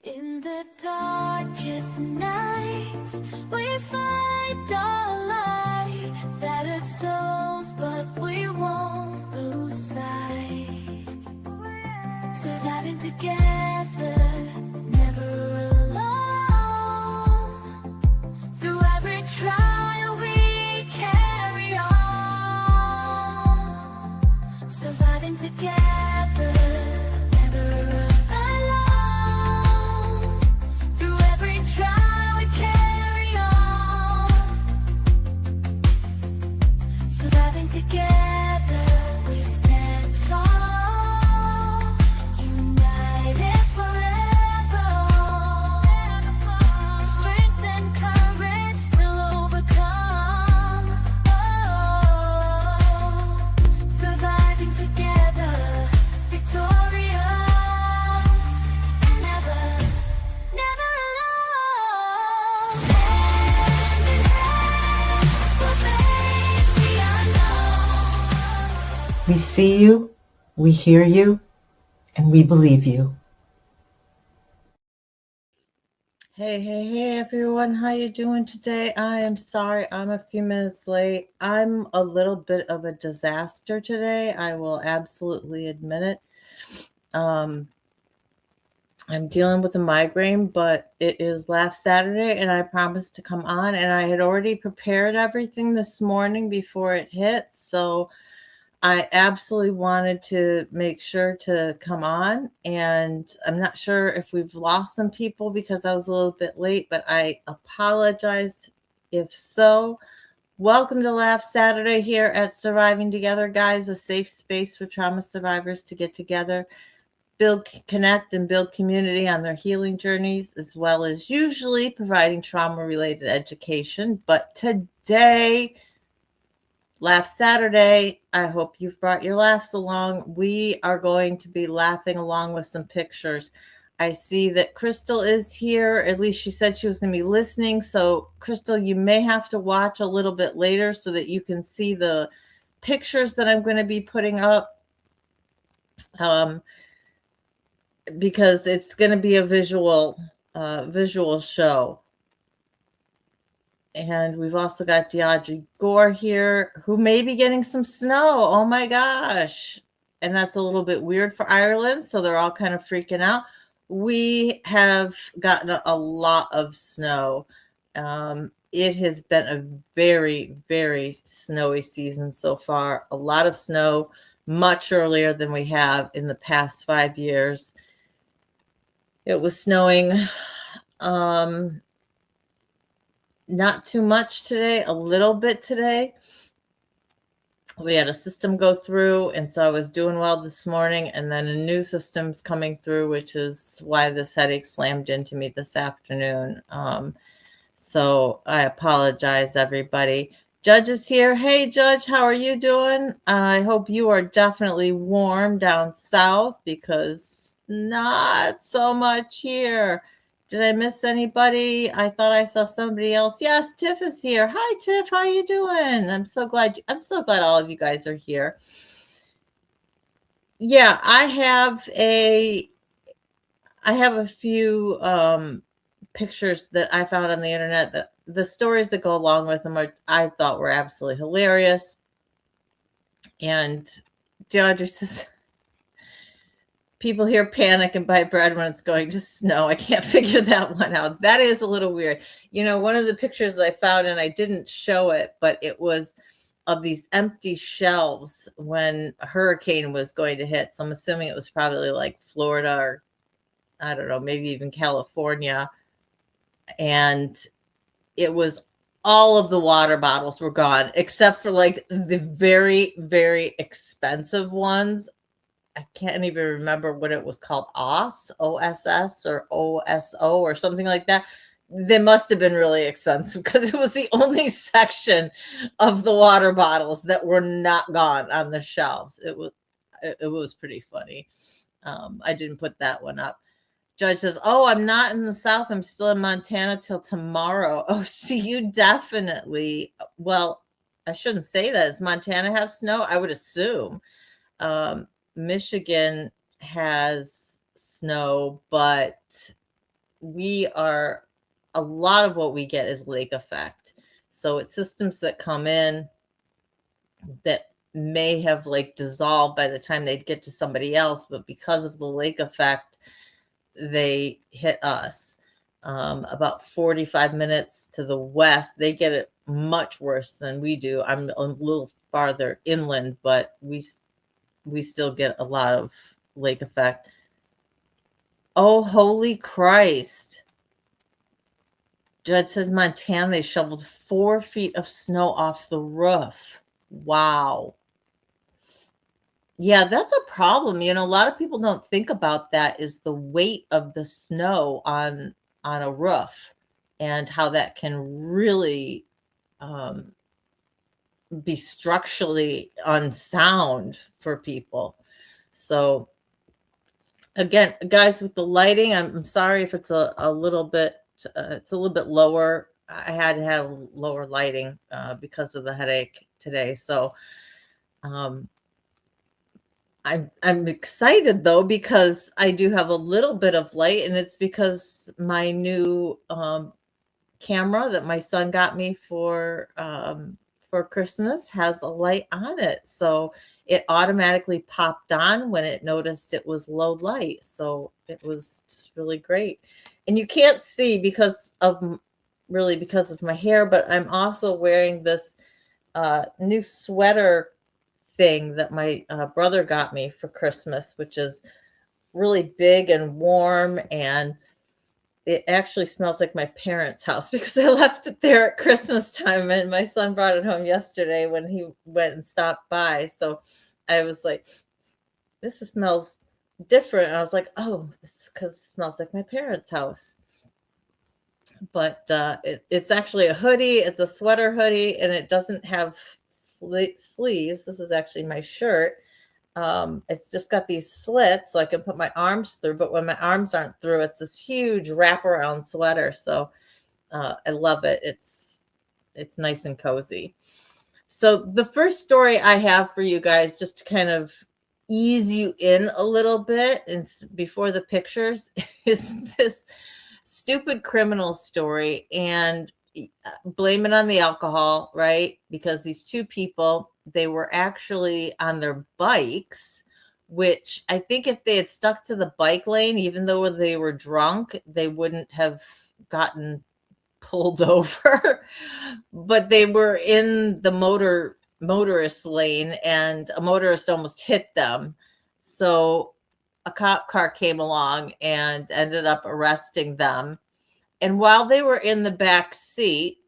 In the darkest nights, we find our light. Battered souls, but we won't lose sight. Surviving together, never alone. Through every trial, we carry on. Surviving together, never alone. Through every trial, we carry on. Surviving together, we stand tall. United forever. Strength and courage will overcome. Oh, surviving together, victorious, never, never alone. Hand in hand, we'll face the unknown. We see you, we hear you, and we believe you. Hey, everyone. How you doing today? I am sorry I'm a few minutes late. I'm a little bit of a disaster today. I will absolutely admit it. I'm dealing with a migraine, but it is Laugh Saturday, and I promised to come on, and I had already prepared everything this morning before it hit, so I absolutely wanted to make sure to come on, and I'm not sure if we've lost some people because I was a little bit late, but I apologize if so. Welcome to Laugh Saturday here at Surviving Together, guys, a safe space for trauma survivors to get together, connect, and build community on their healing journeys, as well as usually providing trauma-related education. But today, Laugh Saturday, I hope you've brought your laughs along. We are going to be laughing along with some pictures. I see that Crystal is here. At least she said she was going to be listening. So, Crystal, you may have to watch a little bit later so that you can see the pictures that I'm going to be putting up. Because it's going to be a visual show. And we've also got Deaudrey Gore here, who may be getting some snow. Oh my gosh. And that's a little bit weird for Ireland, so they're all kind of freaking out. We have gotten a lot of snow. It has been a very, very snowy season so far. A lot of snow, much earlier than we have in the past 5 years. It was snowing not too much today, a little bit today. We had a system go through, and so I was doing well this morning, and then a new system's coming through, which is why this headache slammed into me this afternoon. So I apologize, everybody. Judge is here. Hey, Judge, how are you doing? I hope you are definitely warm down south, because not so much here. Did I miss anybody? I thought I saw somebody else. Yes, Tiff is here. Hi, Tiff. How you doing? I'm so glad all of you guys are here. Yeah, I have a few pictures that I found on the internet, that the stories that go along with them I thought were absolutely hilarious. And Deaudrey says, people here panic and buy bread when it's going to snow. I can't figure that one out. That is a little weird. You know, one of the pictures I found, and I didn't show it, but it was of these empty shelves when a hurricane was going to hit. So I'm assuming it was probably like Florida, or I don't know, maybe even California. And it was all of the water bottles were gone, except for like the very, very expensive ones. I can't even remember what it was called, OSS or OSO or something like that. They must have been really expensive, because it was the only section of the water bottles that were not gone on the shelves. It was pretty funny. I didn't put that one up. Judge says, oh, I'm not in the South. I'm still in Montana till tomorrow. Oh, so you definitely, well, I shouldn't say that. Does Montana have snow? I would assume. Michigan has snow, but a lot of what we get is lake effect. So it's systems that come in that may have like dissolved by the time they'd get to somebody else, but because of the lake effect, they hit us. About 45 minutes to the west, they get it much worse than we do. I'm a little farther inland, but we still get a lot of lake effect. Oh, holy Christ. Judge says Montana, they shoveled 4 feet of snow off the roof. Wow. Yeah, that's a problem. You know, a lot of people don't think about that, is the weight of the snow on a roof and how that can really be structurally unsound for people. So again, guys, with the lighting, I'm sorry if it's a little bit it's a little bit lower. I had to have lower lighting because of the headache today. So I'm excited though, because I do have a little bit of light, and it's because my new camera that my son got me for Christmas has a light on it. So it automatically popped on when it noticed it was low light. So it was just really great. And you can't see because of my hair, but I'm also wearing this new sweater thing that my brother got me for Christmas, which is really big and warm, and it actually smells like my parents' house because I left it there at Christmas time, and my son brought it home yesterday when he went and stopped by. So I was like, this smells different. And I was like, oh, it's because it smells like my parents' house. But it's actually a hoodie. It's a sweater hoodie, and it doesn't have sleeves. This is actually my shirt. It's just got these slits so I can put my arms through, but when my arms aren't through, it's this huge wraparound sweater. So I love it. It's nice and cozy. So the first story I have for you guys, just to kind of ease you in a little bit and before the pictures, is this stupid criminal story, and blame it on the alcohol, right? Because these two people, they were actually on their bikes, which I think if they had stuck to the bike lane, even though they were drunk, they wouldn't have gotten pulled over. But they were in the motorist lane, and a motorist almost hit them. So a cop car came along and ended up arresting them. And while they were in the back seat,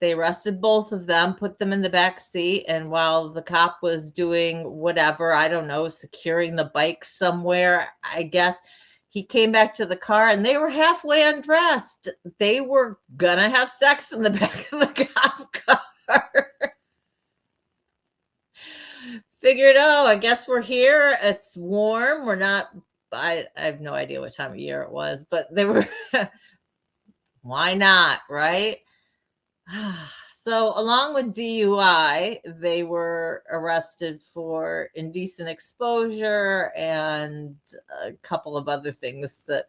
they arrested both of them, put them in the back seat, and while the cop was doing whatever, I don't know, securing the bike somewhere, I guess, he came back to the car and they were halfway undressed. They were gonna have sex in the back of the cop car. Figured, oh, I guess we're here. It's warm. We're not, I have no idea what time of year it was, but they were, why not, right? So, along with DUI, they were arrested for indecent exposure and a couple of other things that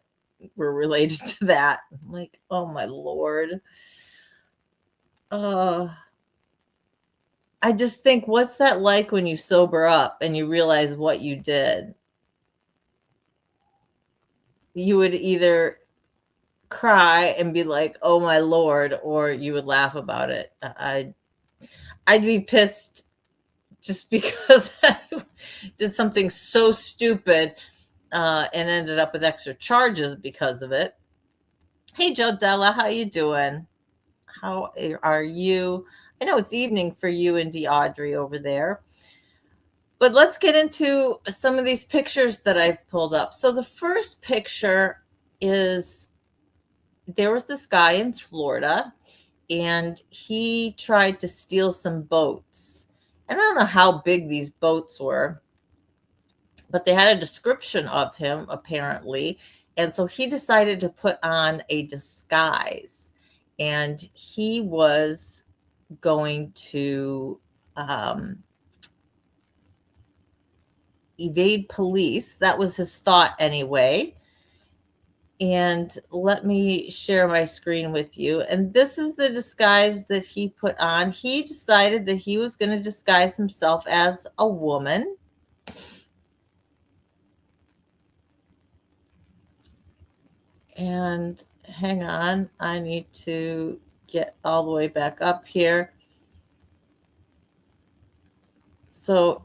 were related to that. I'm like, oh my Lord. I just think, what's that like when you sober up and you realize what you did? You would either cry and be like, oh my Lord, or you would laugh about it. I'd be pissed just because I did something so stupid and ended up with extra charges because of it. Hey, Joe Della, how you doing? How are you? I know it's evening for you and Audrey over there. But let's get into some of these pictures that I've pulled up. So the first picture is, there was this guy in Florida, and he tried to steal some boats. And I don't know how big these boats were, but they had a description of him apparently. And so he decided to put on a disguise, and he was going to evade police. That was his thought anyway. And let me share my screen with you. And this is the disguise that he put on. He decided that he was going to disguise himself as a woman. And hang on, I need to get all the way back up here. So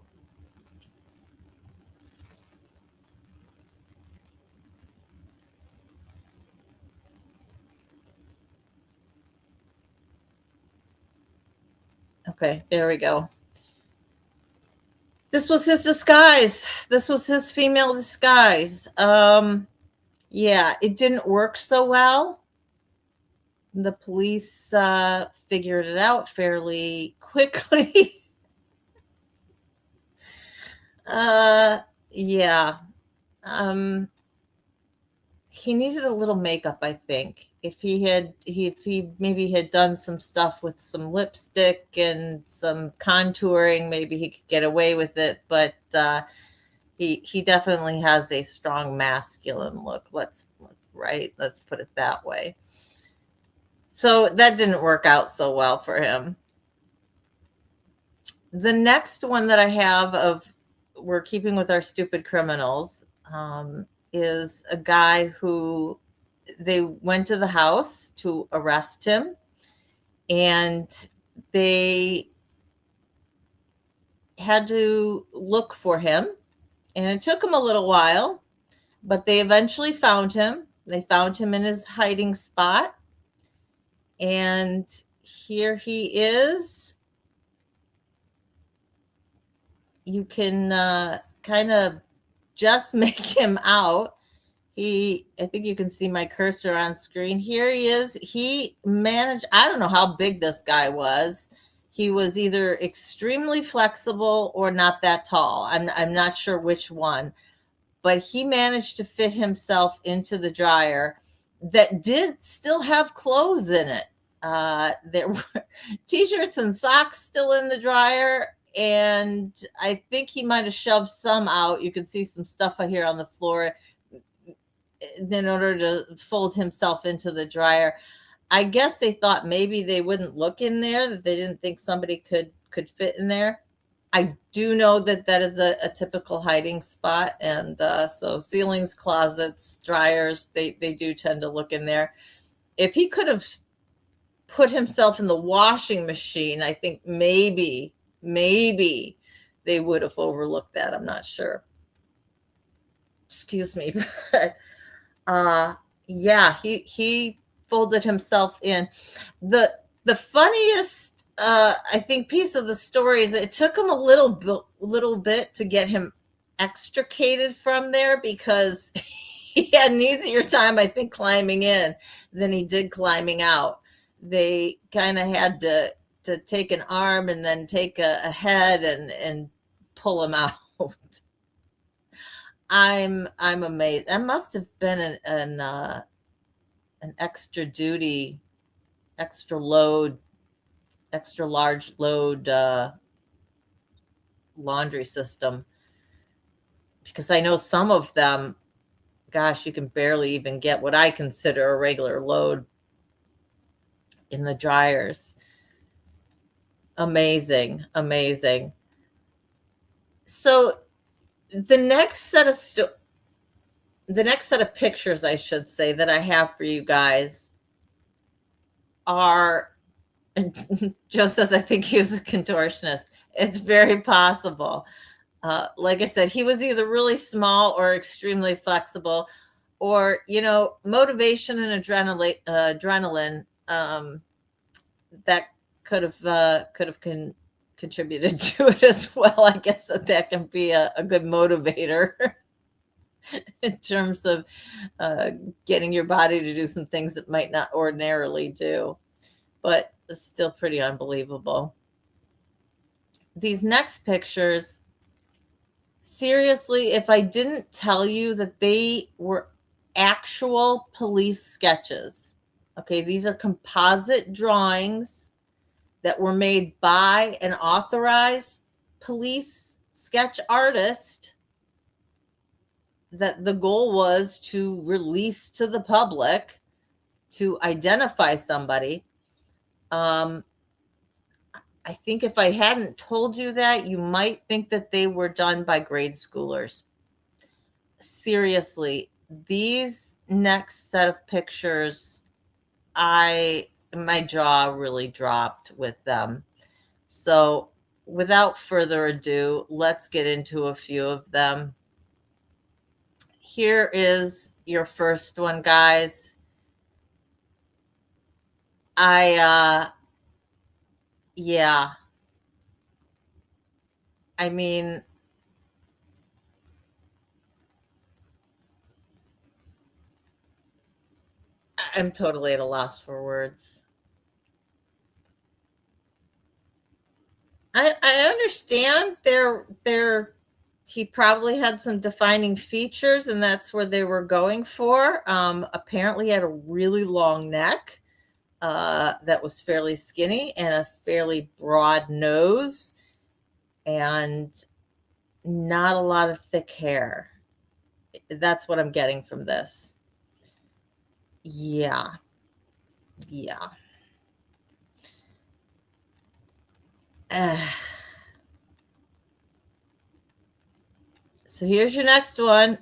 okay, there we go. This was his disguise. This was his female disguise. Yeah, it didn't work so well. The police figured it out fairly quickly. Yeah. Um, he needed a little makeup, I think. If he maybe had done some stuff with some lipstick and some contouring, maybe he could get away with it. But he definitely has a strong masculine look. Let's put it that way. So that didn't work out so well for him. The next one that I have of we're keeping with our stupid criminals is a guy who they went to the house to arrest him, and they had to look for him, and it took him a little while, but they eventually found him. They found him in his hiding spot, and here he is. You can kind of just make him out. I think you can see my cursor on screen. Here he is. He managed, I don't know how big this guy was. He was either extremely flexible or not that tall. I'm not sure which one, but he managed to fit himself into the dryer that did still have clothes in it. There were t-shirts and socks still in the dryer, and I think he might have shoved some out. You can see some stuff here on the floor in order to fold himself into the dryer. I guess they thought maybe they wouldn't look in there, that they didn't think somebody could fit in there. I do know that that is a typical hiding spot, and so ceilings, closets, dryers, they do tend to look in there. If he could have put himself in the washing machine, I think maybe they would have overlooked that. I'm not sure. Excuse me. Yeah, he folded himself in. The funniest I think piece of the story is it took him a little bit to get him extricated from there, because he had an easier time, I think, climbing in than he did climbing out. They kind of had to take an arm and then take a head and pull him out. I'm amazed. That must have been an extra duty, extra load, extra large load laundry system, because I know some of them, gosh, you can barely even get what I consider a regular load in the dryers. Amazing, amazing. So the next set of pictures, I should say, that I have for you guys are Joe says, I think he was a contortionist. It's very possible. Like I said, he was either really small or extremely flexible, or, motivation and adrenaline that could have contributed to it as well. I guess that can be a good motivator in terms of getting your body to do some things that might not ordinarily do. But it's still pretty unbelievable. These next pictures, seriously, if I didn't tell you that they were actual police sketches, okay, these are composite drawings that were made by an authorized police sketch artist, that the goal was to release to the public to identify somebody. I think if I hadn't told you that, you might think that they were done by grade schoolers. Seriously, these next set of pictures, my jaw really dropped with them. So without further ado, let's get into a few of them. Here is your first one, guys. Yeah. I mean, I'm totally at a loss for words. I understand he probably had some defining features, and that's where they were going for. Apparently, he had a really long neck that was fairly skinny and a fairly broad nose, and not a lot of thick hair. That's what I'm getting from this. Yeah. Yeah. So here's your next one.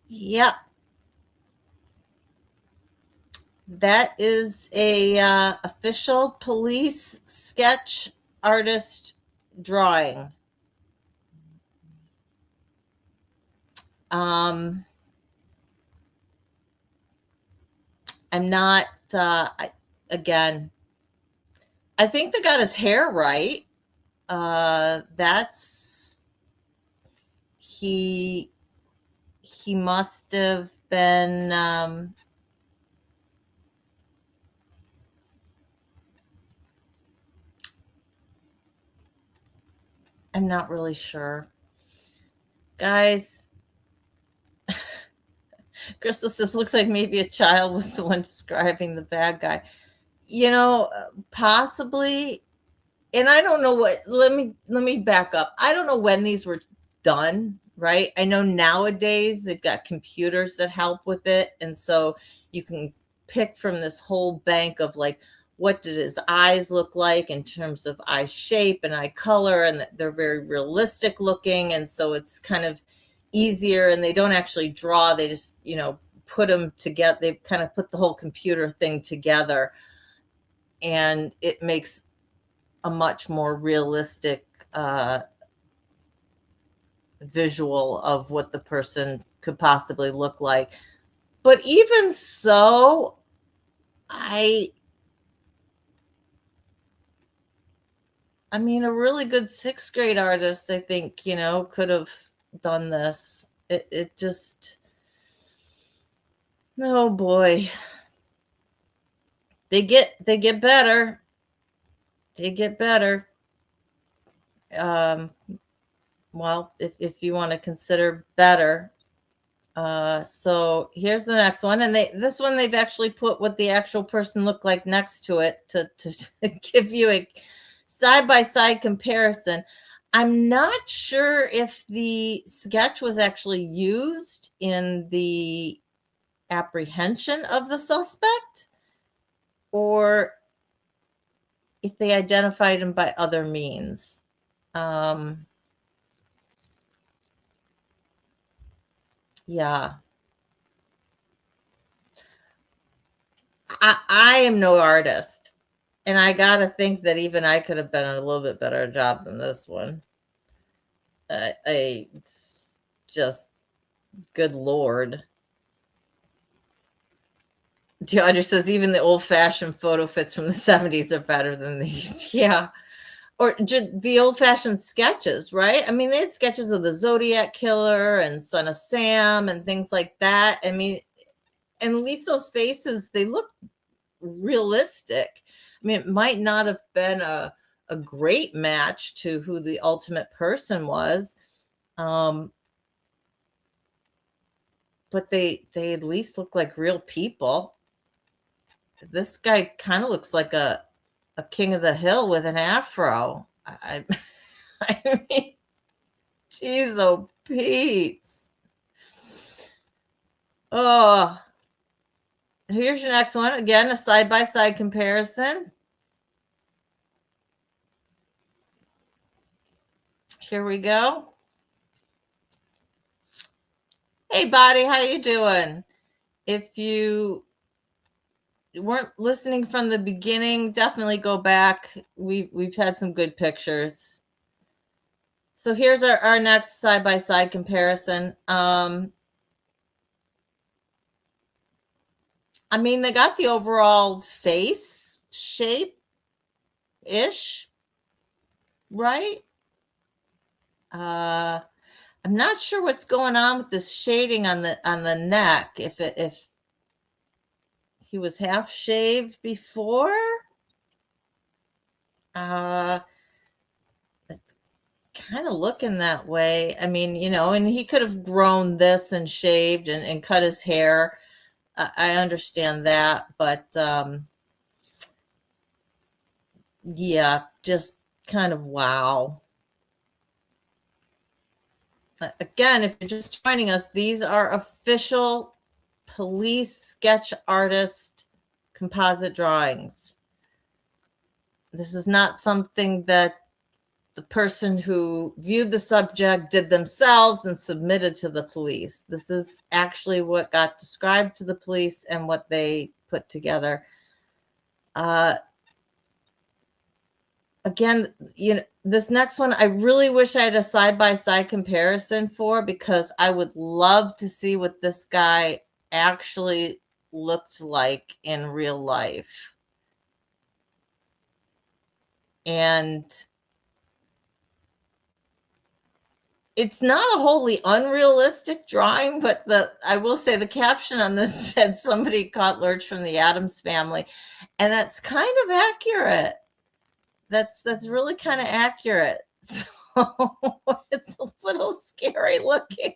Yep. That is a official police sketch artist drawing. I'm not again, I think they got his hair right. That's he must have been I'm not really sure. Guys, Crystal says looks like maybe a child was the one describing the bad guy. Possibly. And I don't know what, let me back up. I don't know when these were done, right? I know nowadays they've got computers that help with it. And so you can pick from this whole bank of like, what did his eyes look like in terms of eye shape and eye color, and they're very realistic looking. And so it's kind of easier, and they don't actually draw. They just, put them together. They kind of put the whole computer thing together, and it makes a much more realistic visual of what the person could possibly look like. But even so, I mean, a really good sixth grade artist, I think, could have done this. It just, oh boy, they get better. They get better. Well, if you want to consider better. So here's the next one, and this one they've actually put what the actual person looked like next to it to give you a side-by-side comparison. I'm not sure if the sketch was actually used in the apprehension of the suspect, or if they identified him by other means. Yeah. I am no artist, and I gotta think that even I could have done a little bit better job than this one. It's just, good Lord. DeAndre says even the old-fashioned photo fits from the 70s are better than these. Yeah. Or the old-fashioned sketches, right? I mean, they had sketches of the Zodiac Killer and Son of Sam and things like that. I mean, and at least those faces, they look realistic. I mean, it might not have been a great match to who the ultimate person was, but they at least look like real people. This guy kind of looks like a a king of the hill with an afro. I mean, geez, oh, Pete's. Oh, here's your next one. Again, a side-by-side comparison. Here we go. Hey, Body, how you doing? If you weren't listening from the beginning, definitely go back. We've had some good pictures. So here's our next side-by-side comparison. I mean, they got the overall face shape-ish, right? I'm not sure what's going on with this shading on the neck. If he was half shaved before, it's kind of looking that way. I mean, and he could have grown this and shaved and cut his hair. I understand that, but yeah, just kind of wow. Again, if you're just joining us, these are official police sketch artist composite drawings. This is not something that the person who viewed the subject did themselves and submitted to the police. This is actually what got described to the police and what they put together. Again, this next one, I really wish I had a side-by-side comparison for, because I would love to see what this guy actually looked like in real life. And it's not a wholly unrealistic drawing, but I will say the caption on this said somebody caught Lurch from the Addams Family, and that's kind of accurate. That's really kind of accurate. So it's a little scary looking.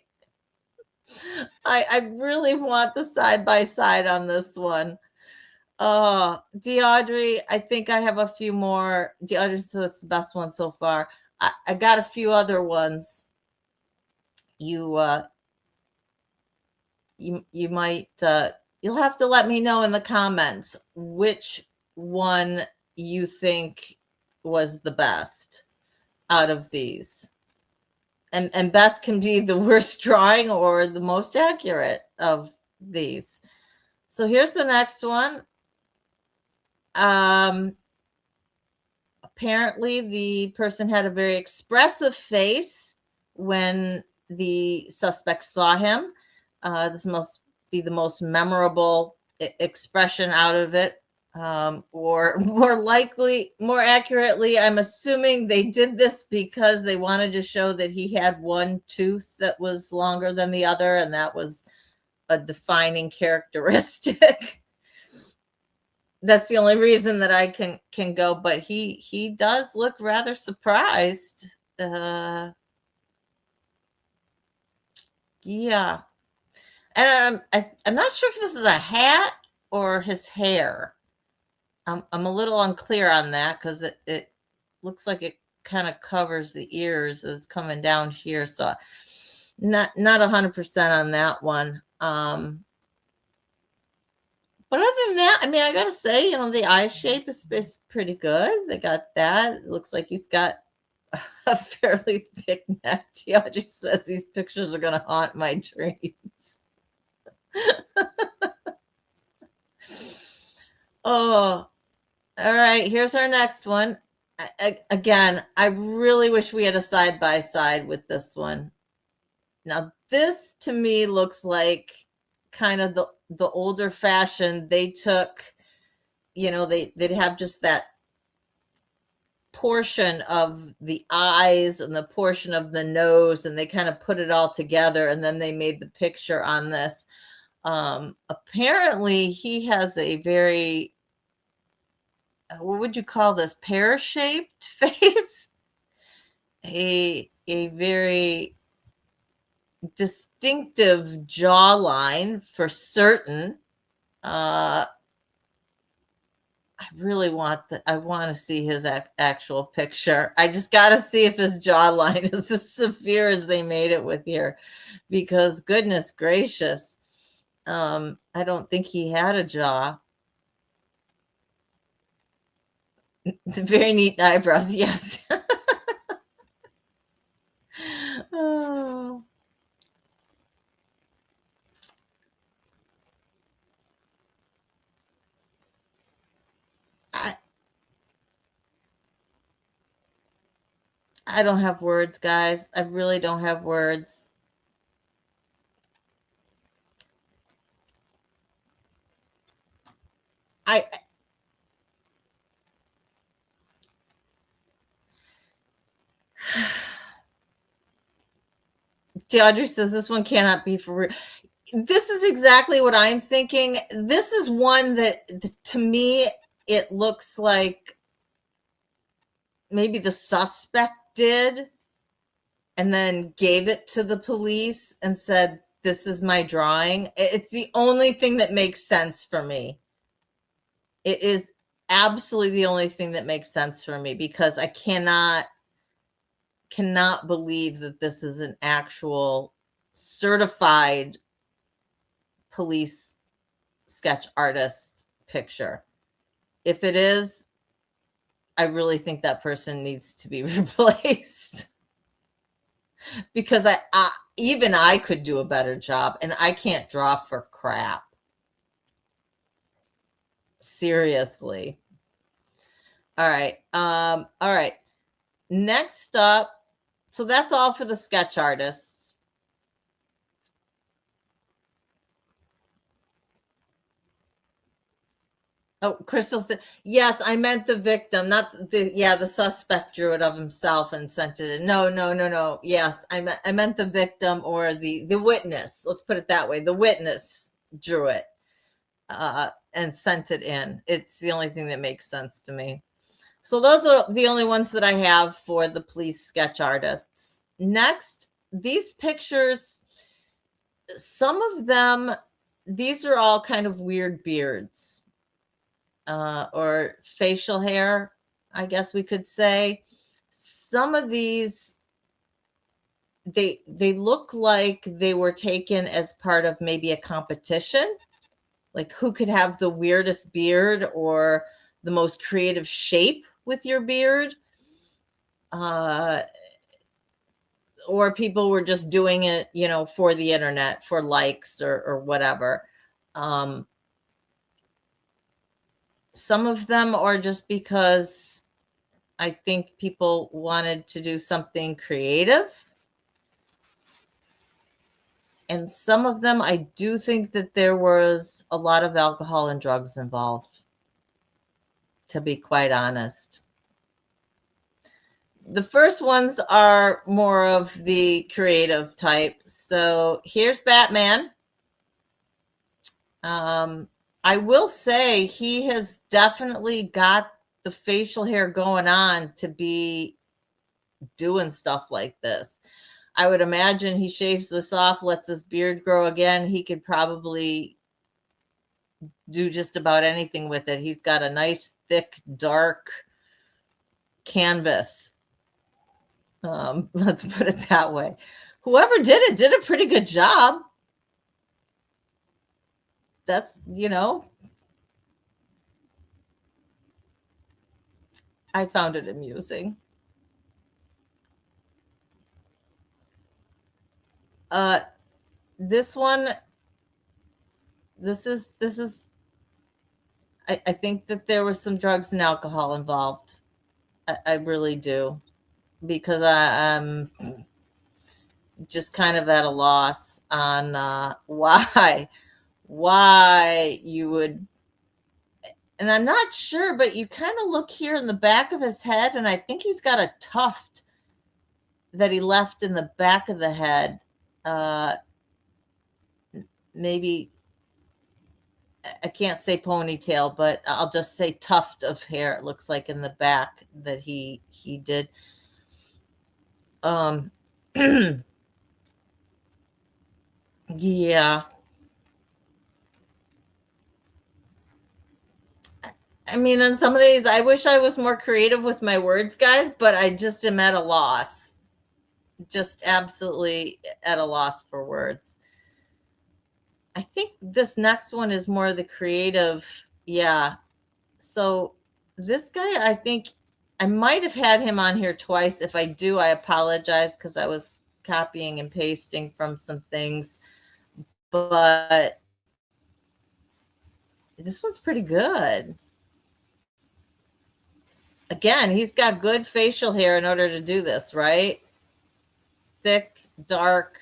I really want the side by side on this one. DeAudrey, I think I have a few more. DeAudrey says it's the best one so far. I got a few other ones. You might you'll have to let me know in the comments which one you think was the best out of these. And best can be the worst drawing or the most accurate of these. So here's the next one. Apparently the person had a very expressive face when the suspect saw him. This must be the most memorable expression out of it. Or more accurately, I'm assuming they did this because they wanted to show that he had one tooth that was longer than the other, and that was a defining characteristic. That's the only reason that I can go, but he does look rather surprised. Yeah. And I'm not sure if this is a hat or his hair. I'm a little unclear on that, because it looks like it kind of covers the ears as it's coming down here. So not 100% on that one. But other than that, I mean, I gotta say, the eye shape is pretty good. They got that. It looks like he's got a fairly thick neck. Tiaji says these pictures are gonna haunt my dreams. Oh, all right. Here's our next one. Again, I really wish we had a side by side with this one. Now, this to me looks like kind of the older fashion. They took, they'd have just that portion of the eyes and the portion of the nose, and they kind of put it all together, and then they made the picture on this. Apparently he has a very, what would you call this, pear-shaped face? A very distinctive jawline for certain. I really want I want to see his actual picture. I just got to see if his jawline is as severe as they made it with here, because goodness gracious, I don't think he had a jaw. Very neat eyebrows, yes. Oh. I, I don't have words, guys. I really don't have words. I Deaudrey says this one cannot be for real. This is exactly what I'm thinking. This is one that, to me, it looks like maybe the suspect did and then gave it to the police and said, "This is my drawing." It's the only thing that makes sense for me. It is absolutely the only thing that makes sense for me, because I cannot believe that this is an actual certified police sketch artist picture. If it is, I really think that person needs to be replaced, because even I could do a better job, and I can't draw for crap. Seriously. All right. All right. Next up, so that's all for the sketch artists. Oh, Crystal said, yes, I meant the victim, not the suspect drew it of himself and sent it in. No. Yes, I meant the victim, or the witness. Let's put it that way. The witness drew it and sent it in. It's the only thing that makes sense to me. So those are the only ones that I have for the police sketch artists. Next, these pictures, some of them, these are all kind of weird beards. Or facial hair, I guess we could say. Some of these, they look like they were taken as part of maybe a competition, like who could have the weirdest beard or the most creative shape with your beard. Or people were just doing it, for the internet, for likes or whatever. Some of them are just because I think people wanted to do something creative. And some of them, I do think that there was a lot of alcohol and drugs involved, to be quite honest. The first ones are more of the creative type. So here's Batman. I will say he has definitely got the facial hair going on to be doing stuff like this. I would imagine he shaves this off, lets his beard grow again. He could probably do just about anything with it. He's got a nice, thick, dark canvas. Let's put it that way. Whoever did a pretty good job. That's, I found it amusing. This one, this is I think that there was some drugs and alcohol involved. I really do, because I'm just kind of at a loss on why you would. And I'm not sure, but you kind of look here in the back of his head, and I think he's got a tuft that he left in the back of the head. Maybe, I can't say ponytail, but I'll just say tuft of hair. It looks like in the back that he did. Yeah. I mean, on some of these, I wish I was more creative with my words, guys, but I just am at a loss. Just absolutely at a loss for words. I think this next one is more the creative. Yeah. So this guy, I think I might have had him on here twice. If I do, I apologize because I was copying and pasting from some things. But this one's pretty good. Again, he's got good facial hair in order to do this, right? Thick, dark.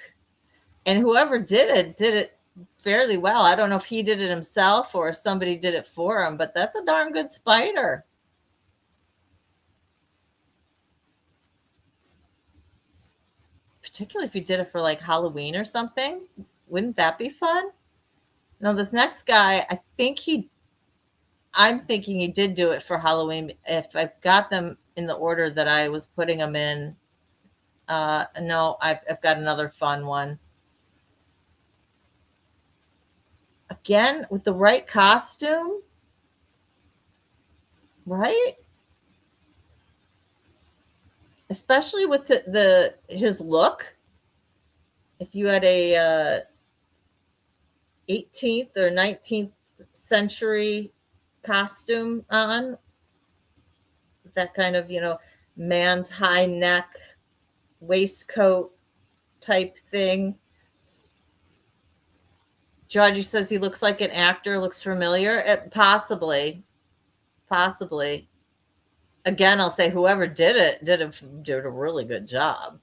And whoever did it fairly well. I don't know if he did it himself or if somebody did it for him, but that's a darn good spider. Particularly if you did it for like Halloween or something. Wouldn't that be fun? Now, this next guy, I'm thinking he did do it for Halloween. If I've got them in the order that I was putting them in, no, I've got another fun one. Again, with the right costume, right? Especially with his look. If you had a 18th or 19th century costume on, that kind of, man's high neck waistcoat type thing. Georgie says he looks like an actor, looks familiar. Possibly. Again, I'll say whoever did it did a really good job.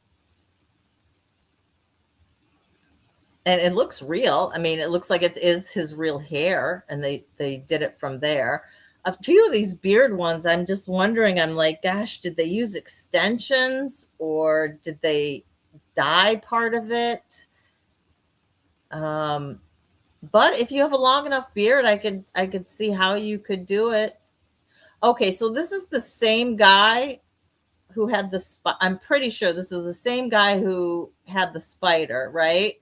And it looks real. I mean, it looks like it is his real hair, and they did it from there. A few of these beard ones, I'm just wondering, I'm like, gosh, did they use extensions or did they dye part of it? But if you have a long enough beard, I could see how you could do it. Okay, so this is the same guy who had the I'm pretty sure this is the same guy who had the spider, right?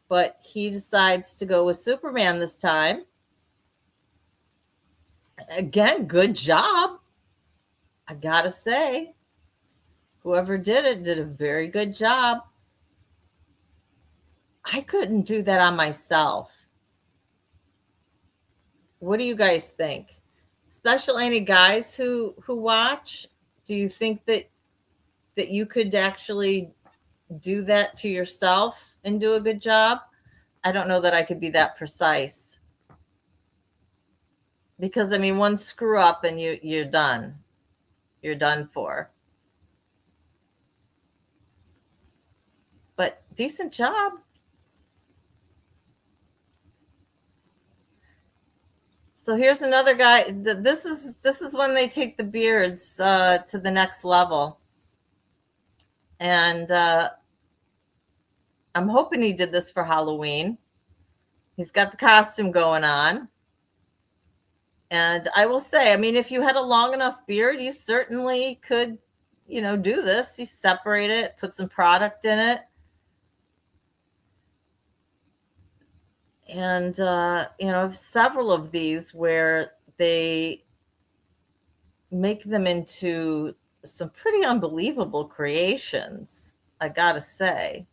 But he decides to go with Superman this time. Again, good job. I gotta say, whoever did it did a very good job. I couldn't do that on myself. What do you guys think? Especially any guys who watch, do you think that you could actually do that to yourself and do a good job? I don't know that I could be that precise. Because I mean, one screw up and you're done. You're done for. But decent job. So here's another guy. This is when they take the beards to the next level. And I'm hoping he did this for Halloween. He's got the costume going on. And I will say, I mean, if you had a long enough beard, you certainly could, do this. You separate it, put some product in it. And, several of these where they make them into some pretty unbelievable creations, I gotta say.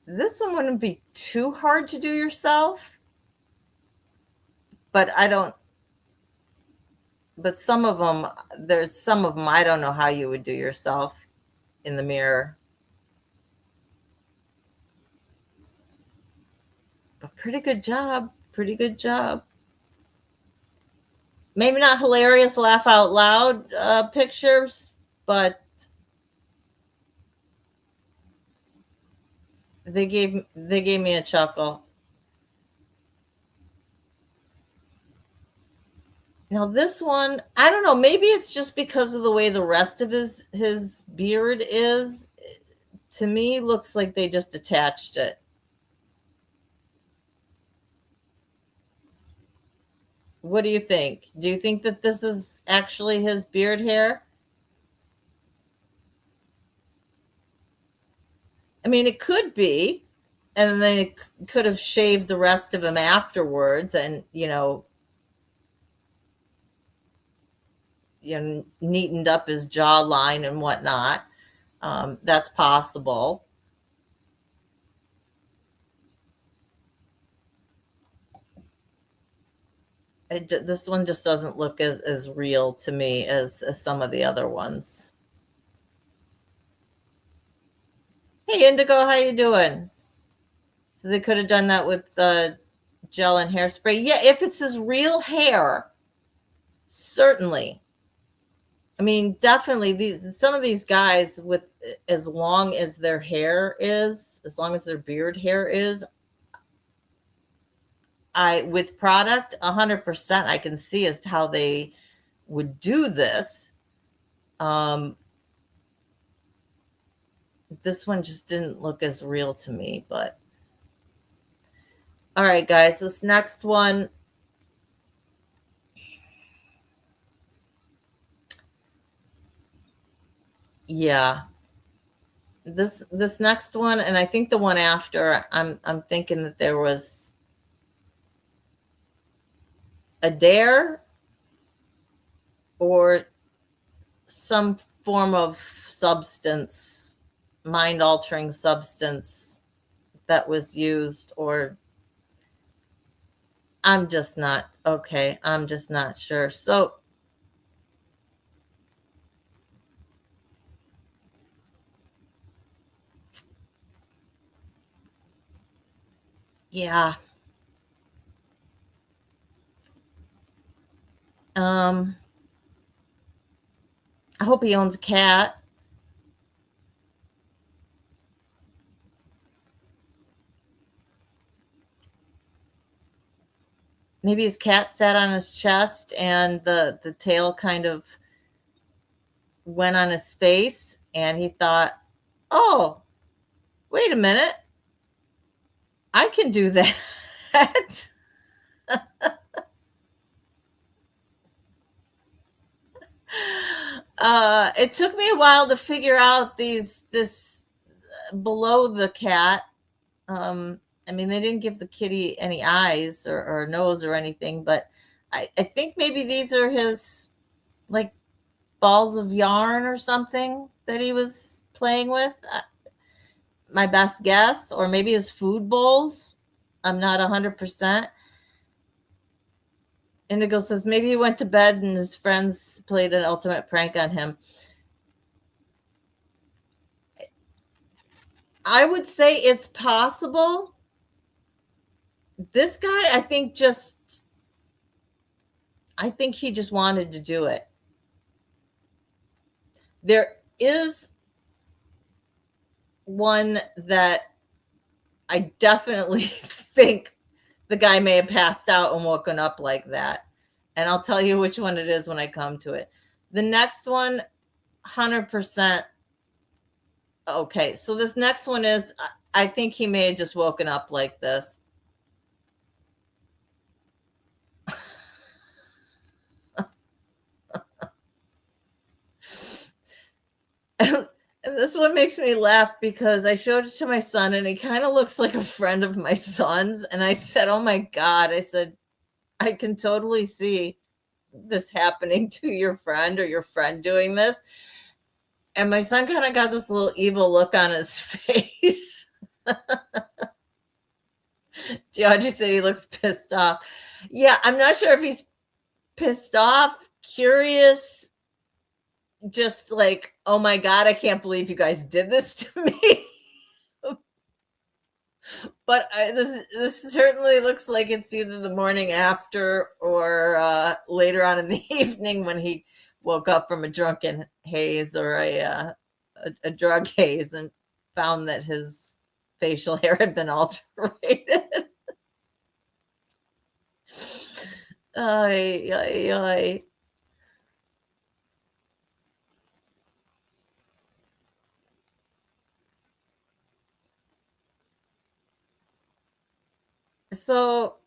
This one wouldn't be too hard to do yourself, but some of them, I don't know how you would do yourself in the mirror. But pretty good job. Maybe not hilarious, laugh out loud pictures, but they gave me a chuckle. Now this one, I don't know, maybe it's just because of the way the rest of his beard is. To me, looks like they just attached it. What do you think? Do you think that this is actually his beard hair? I mean, it could be. and they could have shaved the rest of him afterwards, and neatened up his jawline and whatnot. That's possible. This one just doesn't look as real to me as some of the other ones. Hey, Indigo, how you doing? So they could have done that with gel and hairspray. Yeah, if it's his real hair, certainly. I mean, definitely some of these guys with as long as their hair is, as long as their beard hair is, with product 100% I can see as to how they would do this. This one just didn't look as real to me, but all right, guys, this next one. Yeah. This next one, and I think the one after, I'm thinking that there was a dare or some form of substance, mind altering substance that was used, or I'm just not okay. I'm just not sure. So yeah. I hope he owns a cat. Maybe his cat sat on his chest and the tail kind of went on his face, and he thought, "Oh, wait a minute. I can do that." It took me a while to figure out this below the cat. I mean, they didn't give the kitty any eyes or nose or anything, but I think maybe these are his like balls of yarn or something that he was playing with. My best guess, or maybe his food bowls. I'm not 100%. Indigo says maybe he went to bed and his friends played an ultimate prank on him. I would say it's possible. This guy, I think he just wanted to do it. There is one that I definitely think the guy may have passed out and woken up like that. And I'll tell you which one it is when I come to it. The next one, 100%. Okay, so this next one is, I think he may have just woken up like this. And this one makes me laugh because I showed it to my son and he kind of looks like a friend of my son's. And I said, "Oh my God," I said, "I can totally see this happening to your friend, or your friend doing this." And my son kind of got this little evil look on his face. Georgie said he looks pissed off. Yeah, I'm not sure if he's pissed off, curious, just like, "Oh my God, I can't believe you guys did this to me." But this certainly looks like it's either the morning after or later on in the evening when he woke up from a drunken haze or a drug haze and found that his facial hair had been alterated. Ay, ay, ay. So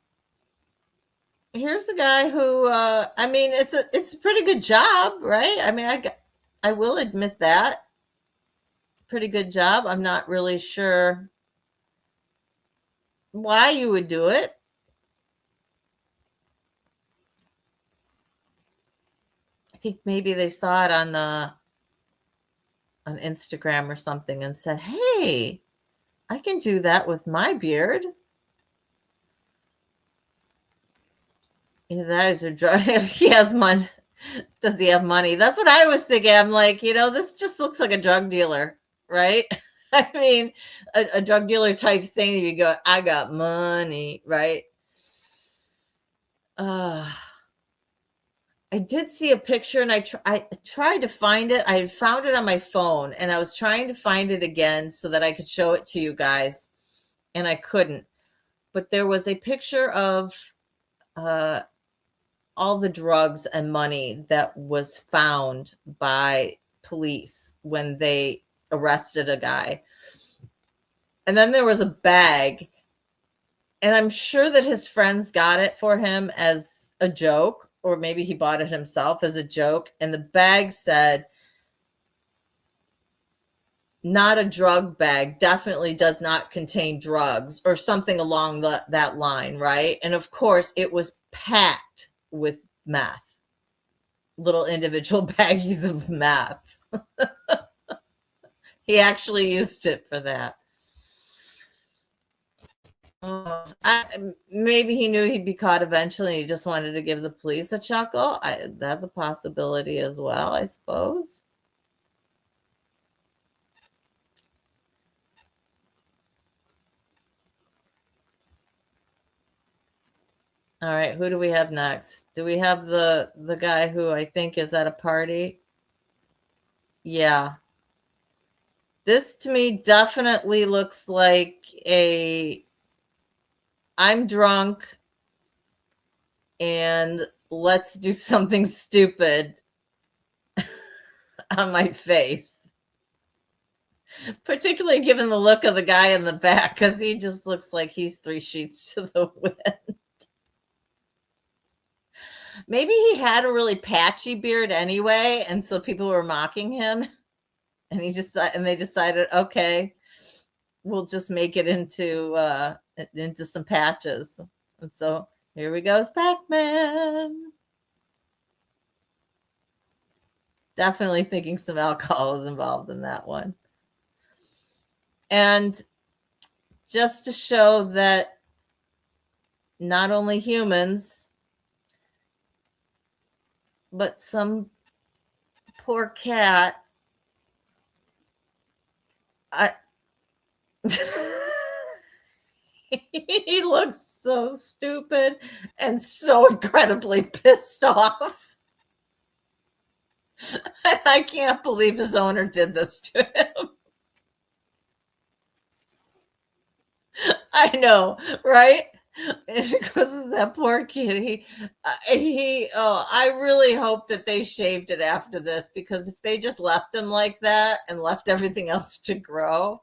here's a guy who I mean, it's a pretty good job, right? I mean, I will admit that. Pretty good job. I'm not really sure why you would do it. I think maybe they saw it on Instagram or something and said, "Hey, I can do that with my beard." That is a drug. If he has money, does he have money? That's what I was thinking. I'm like, this just looks like a drug dealer, right? I mean, a drug dealer type thing. You go, I got money, right? I did see a picture, and I tried to find it. I found it on my phone, and I was trying to find it again so that I could show it to you guys, and I couldn't. But there was a picture of all the drugs and money that was found by police when they arrested a guy. And then there was a bag, and I'm sure that his friends got it for him as a joke, or maybe he bought it himself as a joke. And the bag said, "Not a drug bag, definitely does not contain drugs," or something along that line, right? And of course, it was packed with meth, little individual baggies of meth. He actually used it for that. Maybe he knew he'd be caught eventually. And he just wanted to give the police a chuckle. That's a possibility as well, I suppose. All right, who do we have next? Do we have the guy who I think is at a party? Yeah. This to me definitely looks like I'm drunk and let's do something stupid on my face. Particularly given the look of the guy in the back, because he just looks like he's 3 sheets to the wind. Maybe he had a really patchy beard anyway, and so people were mocking him, and they decided, okay, we'll just make it into some patches. And so here we go, Pac-Man. Definitely thinking some alcohol was involved in that one. And just to show that not only humans, but some poor cat, he looks so stupid and so incredibly pissed off. And I can't believe his owner did this to him. I know, right? Because of that poor kid. I really hope that they shaved it after this, because if they just left him like that and left everything else to grow,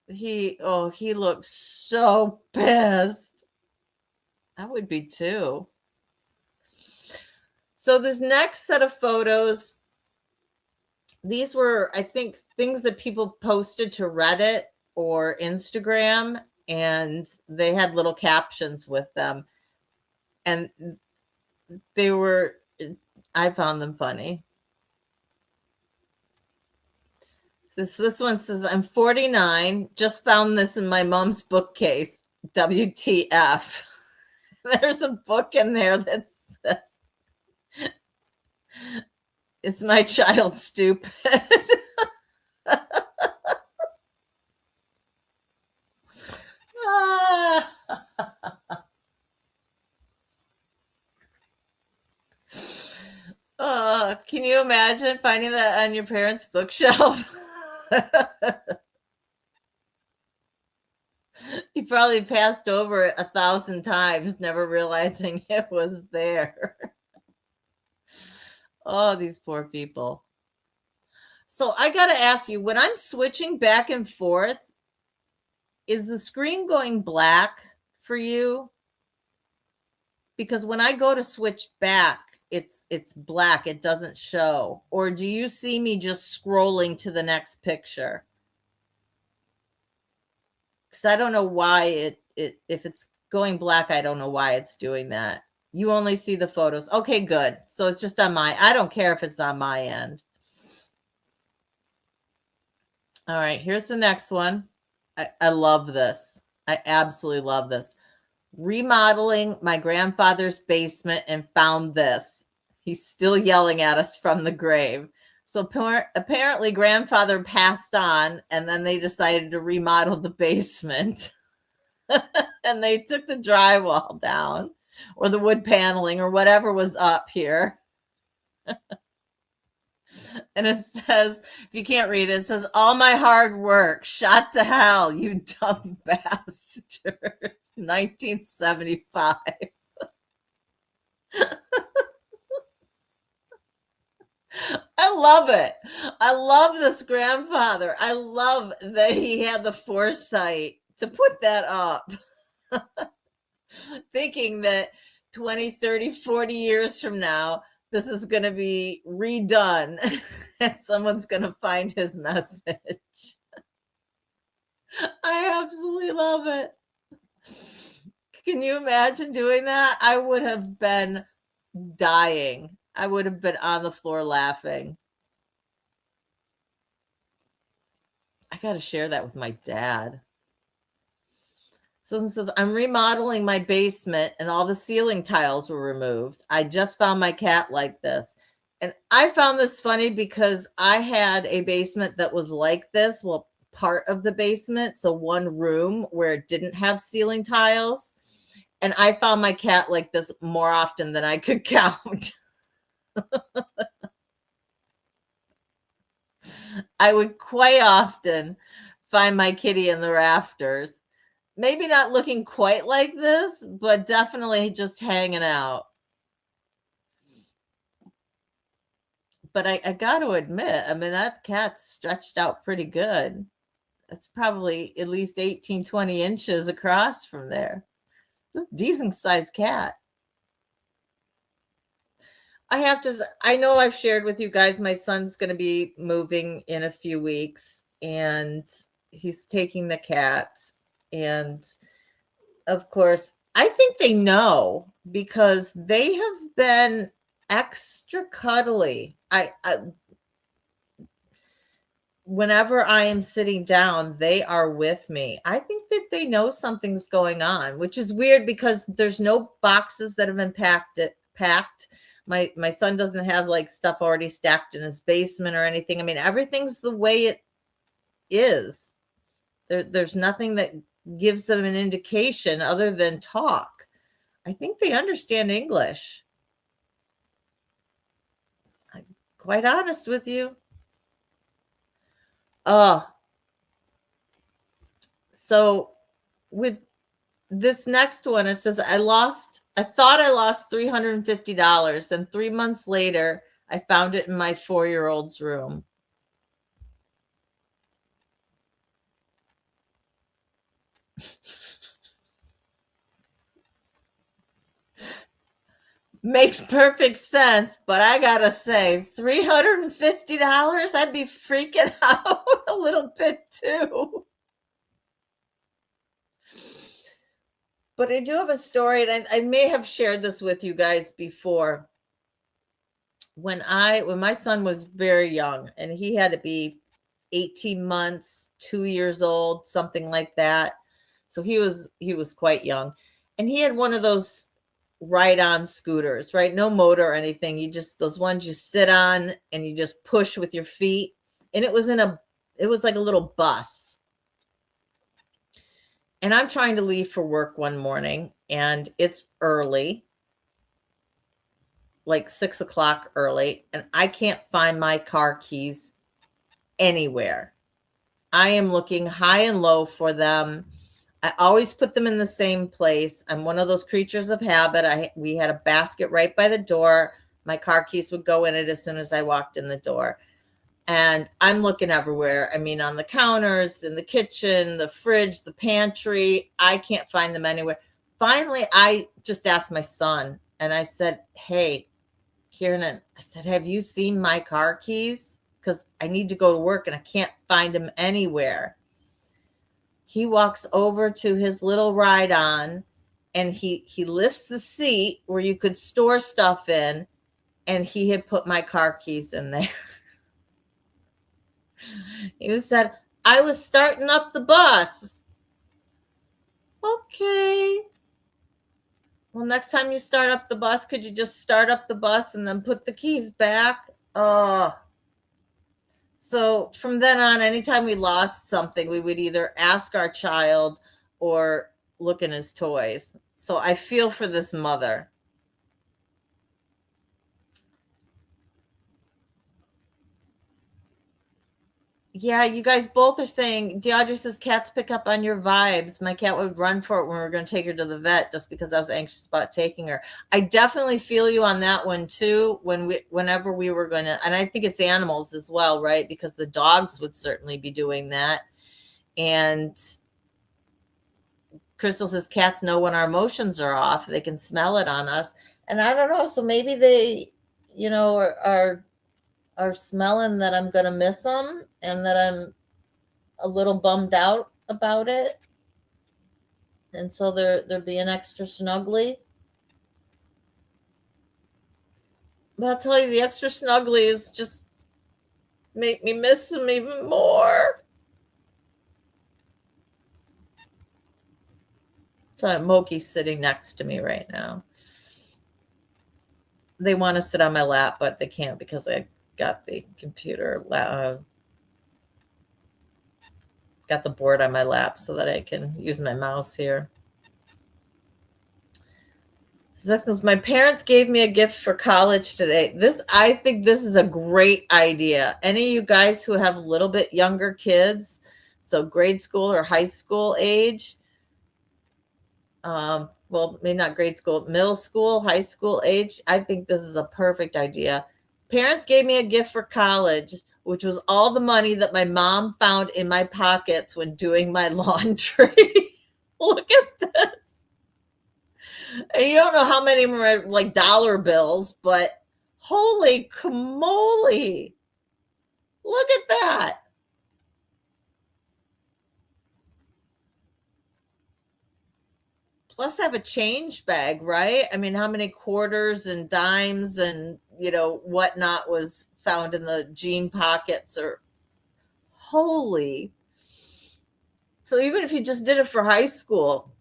he looks so pissed. I would be too. So this next set of photos, these were, I think, things that people posted to Reddit or Instagram, and they had little captions with them. And I found them funny. This one says, "I'm 49, just found this in my mom's bookcase. WTF." There's a book in there that says, "Is my child stupid?" Can you imagine finding that on your parents' bookshelf? You probably passed over it 1,000 times, never realizing it was there. Oh, these poor people. So I got to ask you, when I'm switching back and forth, is the screen going black for you? Because when I go to switch back, it's black. It doesn't show. Or do you see me just scrolling to the next picture? because I don't know why if it's going black, I don't know why it's doing that. You only see the photos. Okay, good. So it's just on I don't care if it's on my end. All right, here's the next one. I love this. I absolutely love this. Remodeling my grandfather's basement and found this. He's still yelling at us from the grave. So apparently grandfather passed on, and then they decided to remodel the basement. And they took the drywall down, or the wood paneling, or whatever was up here. And it says, if you can't read it, it says, all my hard work shot to hell, you dumb bastard. 1975. I love it. I love this grandfather. I love that he had the foresight to put that up. Thinking that 20, 30, 40 years from now, this is going to be redone and someone's going to find his message. I absolutely love it. Can you imagine doing that? I would have been dying. I would have been on the floor laughing. I got to share that with my dad. Susan says, I'm remodeling my basement and all the ceiling tiles were removed. I just found my cat like this. And I found this funny because I had a basement that was like this. Well, part of the basement. So one room where it didn't have ceiling tiles. And I found my cat like this more often than I could count. I would quite often find my kitty in the rafters. Maybe not looking quite like this, but definitely just hanging out. But I got to admit, I mean, that cat's stretched out pretty good. It's probably at least 18, 20 inches across from there. It's a decent sized cat. I know I've shared with you guys, my son's going to be moving in a few weeks and he's taking the cats. And of course, I think they know because they have been extra cuddly. Whenever I am sitting down, they are with me. I think that they know something's going on, which is weird because there's no boxes that have been packed. My son doesn't have like stuff already stacked in his basement or anything. I mean, everything's the way it is. There's nothing that gives them an indication other than talk. I think they understand English. I'm quite honest with you. So with this next one, it says, I thought I lost $350. Then 3 months later, I found it in my 4-year-old's room. Makes perfect sense, but I gotta say, $350, I'd be freaking out a little bit too. But I do have a story, and I may have shared this with you guys before. When my son was very young, and he had to be 18 months, 2 years old, something like that. So he was quite young. And he had one of those ride-on scooters, right? No motor or anything. Those ones you sit on and you just push with your feet. And it was like a little bus. And I'm trying to leave for work one morning, and it's early, like 6 o'clock early, and I can't find my car keys anywhere. I am looking high and low for them. I always put them in the same place. I'm one of those creatures of habit. We had a basket right by the door. My car keys would go in it as soon as I walked in the door. And I'm looking everywhere. I mean, on the counters, in the kitchen, the fridge, the pantry. I can't find them anywhere. Finally, I just asked my son, and I said, hey, Kieran, I said, have you seen my car keys? Because I need to go to work and I can't find them anywhere. He walks over to his little ride-on, and he lifts the seat where you could store stuff in, and he had put my car keys in there. He said, "I was starting up the bus." Okay. Well, next time you start up the bus, could you just start up the bus and then put the keys back? Oh. So from then on, anytime we lost something, we would either ask our child or look in his toys. So I feel for this mother. Yeah, you guys both are saying, Deaudre says cats pick up on your vibes. My cat would run for it when we were going to take her to the vet just because I was anxious about taking her. I definitely feel you on that one too. Whenever we were going to, and I think it's animals as well, right? Because the dogs would certainly be doing that. And Crystal says cats know when our emotions are off. They can smell it on us. And I don't know. So maybe they, are smelling that I'm going to miss them and that I'm a little bummed out about it. And so they're being extra snuggly. But I'll tell you, the extra snugglies just make me miss them even more. So Moki's sitting next to me right now. They want to sit on my lap, but they can't because I got the computer, got the board on my lap so that I can use my mouse here. My parents gave me a gift for college today. I think this is a great idea. Any of you guys who have a little bit younger kids, so grade school or high school age, well, maybe not grade school, middle school, high school age, I think this is a perfect idea. Parents gave me a gift for college, which was all the money that my mom found in my pockets when doing my laundry. Look at this. And you don't know how many were like dollar bills, but holy camole. Look at that. Plus have a change bag, right? I mean, how many quarters and dimes and, whatnot was found in the jean pockets or holy. So even if you just did it for high school,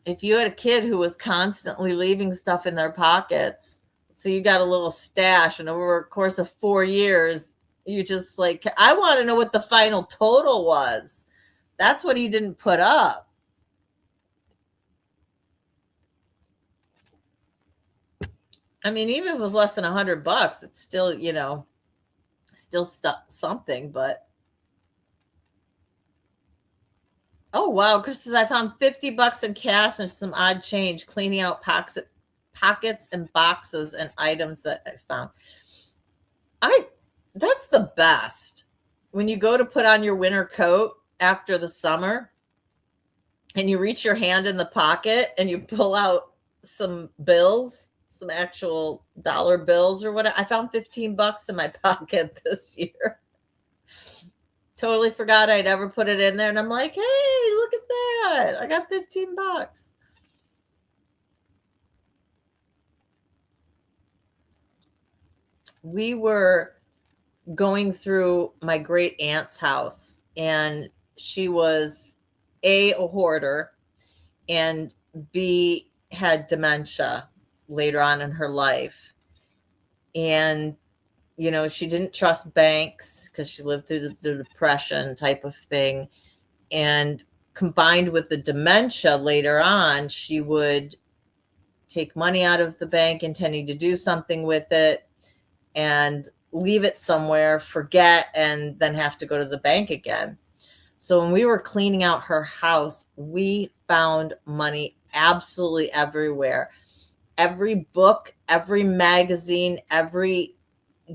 if you had a kid who was constantly leaving stuff in their pockets, so you got a little stash, and over a course of 4 years, you just like, I want to know what the final total was. That's what he didn't put up. I mean, even if it was less than $100, it's still, something, but. Oh, wow. Chris says, I found $50 in cash and some odd change cleaning out pockets and boxes and items that I found. That's the best. When you go to put on your winter coat after the summer and you reach your hand in the pocket and you pull out some bills, some actual dollar bills or whatever. I found $15 in my pocket this year. Totally forgot I'd ever put it in there. And I'm like, hey, look at that. I got $15. We were going through my great aunt's house, and she was a hoarder, and B, had dementia later on in her life. And she didn't trust banks because she lived through the depression type of thing. And combined with the dementia later on, she would take money out of the bank intending to do something with it and leave it somewhere, forget, and then have to go to the bank again. So when we were cleaning out her house, we found money absolutely everywhere. Every book, every magazine, every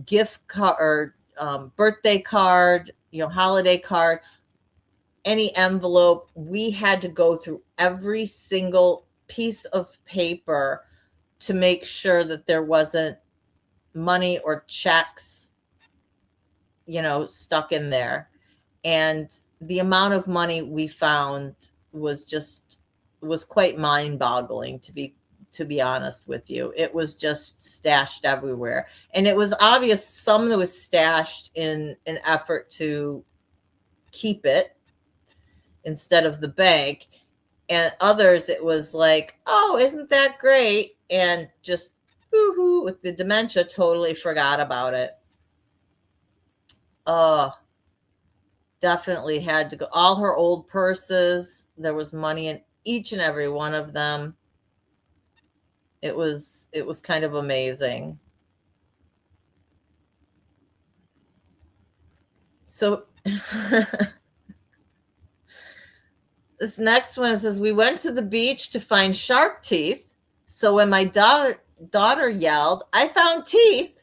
gift card or birthday card, holiday card, any envelope, we had to go through every single piece of paper to make sure that there wasn't money or checks, stuck in there. And the amount of money we found was quite mind-boggling, to be honest with you. It was just stashed everywhere. And it was obvious some that was stashed in an effort to keep it instead of the bank. And others, it was like, oh, isn't that great? And just woohoo, with the dementia, totally forgot about it. Definitely had to go. All her old purses, there was money in each and every one of them. It was kind of amazing. So this next one says, we went to the beach to find shark teeth. So when my daughter yelled, I found teeth,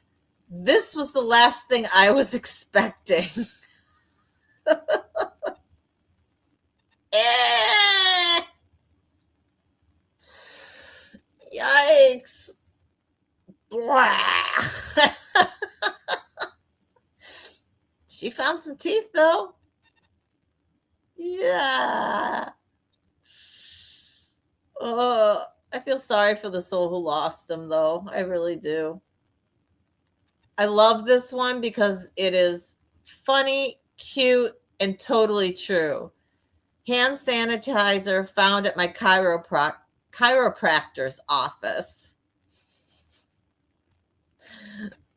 this was the last thing I was expecting. Yikes. She found some teeth, though. Yeah. Oh, I feel sorry for the soul who lost them, though. I really do. I love this one because it is funny, cute, and totally true. Hand sanitizer found at my chiropractor's office.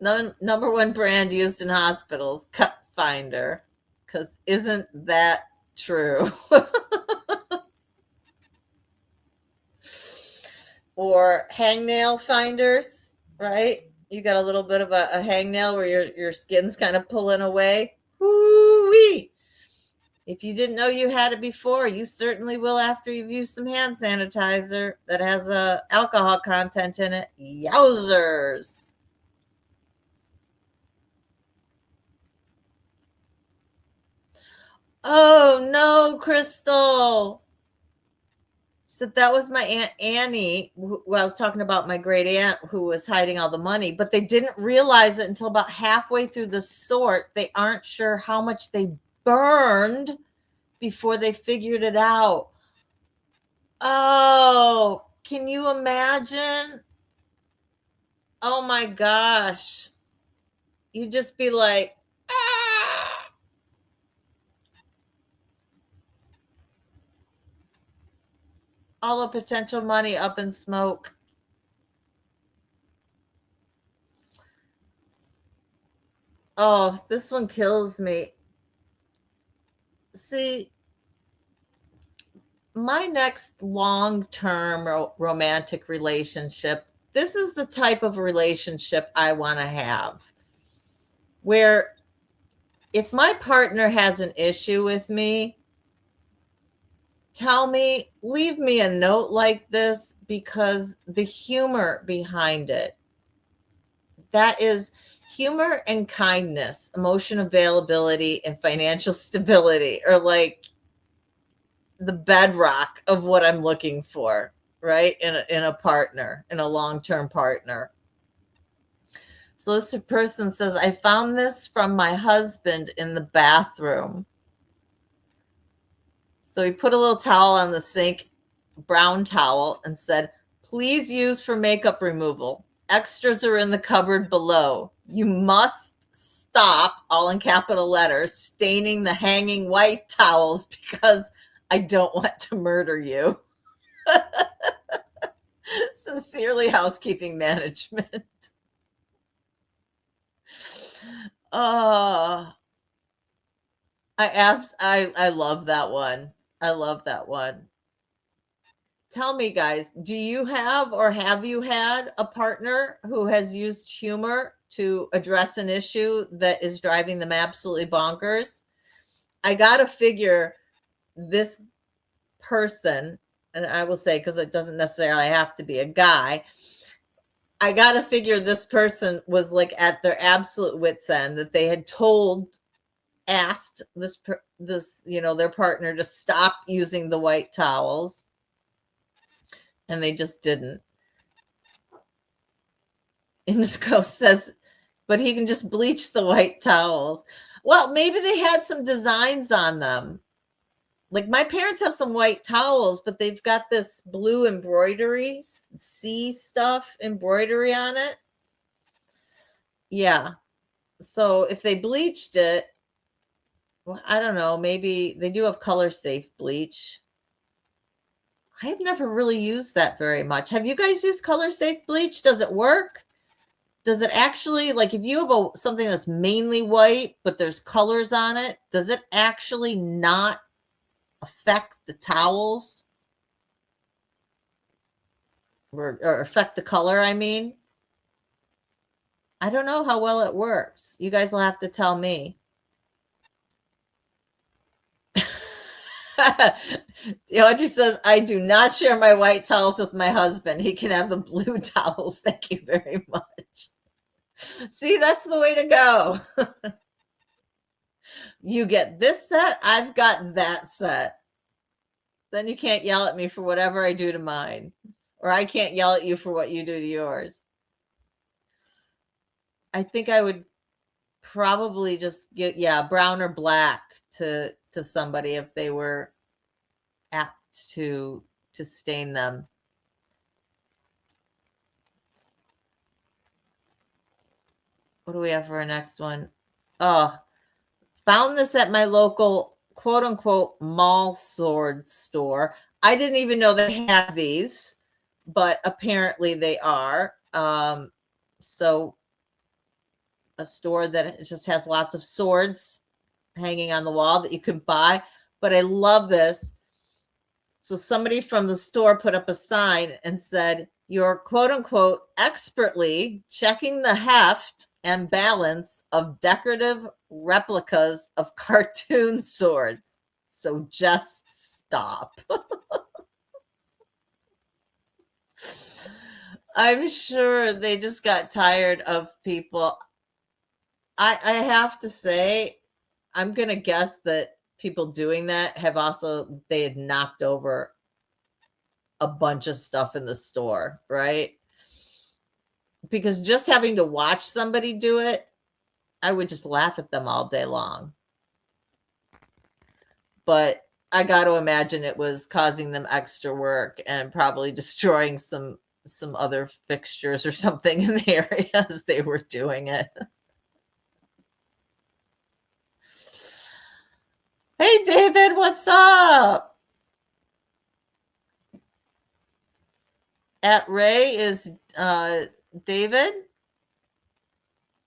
Number one brand used in hospitals, Cut Finder. Because isn't that true? Or hangnail finders, right? You got a little bit of a hangnail where your skin's kind of pulling away. Woo-wee! If you didn't know you had it before, you certainly will after you've used some hand sanitizer that has alcohol content in it. Yowzers! Oh no, Crystal! So that was my Aunt Annie, who I was talking about, my great aunt who was hiding all the money, but they didn't realize it until about halfway through the sort. They aren't sure how much they burned before they figured it out. Oh, can you imagine? Oh my gosh. You just be like, ah! All the potential money up in smoke. Oh, this one kills me. See, my next long-term romantic relationship, this is the type of relationship I want to have, where if my partner has an issue with me, tell me, leave me a note like this, because the humor behind it, that is humor and kindness, emotion availability, and financial stability are like the bedrock of what I'm looking for, right? In a partner, in a long-term partner. So this person says, I found this from my husband in the bathroom. So he put a little towel on the sink, brown towel, and said, please use for makeup removal. Extras are in the cupboard below. You must stop, all in capital letters, staining the hanging white towels because I don't want to murder you. Sincerely, housekeeping management. Oh, I love that one. I love that one. Tell me, guys, do you have or have you had a partner who has used humor to address an issue that is driving them absolutely bonkers? I got to figure this person, and I will say, because it doesn't necessarily have to be a guy, I got to figure this person was like at their absolute wit's end, that they had asked this, their partner to stop using the white towels, and they just didn't. Indigo says, but he can just bleach the white towels. Well, maybe they had some designs on them. Like my parents have some white towels, but they've got this blue embroidery, sea stuff embroidery on it. Yeah. So if they bleached it, well, I don't know, maybe they do have color safe bleach. I've never really used that very much. Have you guys used color safe bleach? Does it work? Does it actually, like if you have something that's mainly white, but there's colors on it, does it actually not affect the towels or affect the color? I mean, I don't know how well it works. You guys will have to tell me. Audrey says, I do not share my white towels with my husband. He can have the blue towels. Thank you very much. See, that's the way to go. You get this set, I've got that set. Then you can't yell at me for whatever I do to mine, or I can't yell at you for what you do to yours. I think I would probably just get, yeah, brown or black to somebody if they were apt to stain them. What do we have for our next one? Oh, found this at my local quote unquote mall sword store. I didn't even know they had these, but apparently they are. So a store that just has lots of swords hanging on the wall that you can buy. But I love this. So somebody from the store put up a sign and said, you're quote unquote expertly checking the heft and balance of decorative replicas of cartoon swords. So just stop. I'm sure they just got tired of people. I have to say, I'm going to guess that people doing that have also, they had knocked over a bunch of stuff in the store, right? Because just having to watch somebody do it, I would just laugh at them all day long. But I got to imagine it was causing them extra work and probably destroying some other fixtures or something in the area as they were doing it. Hey, David, what's up? At Ray is David.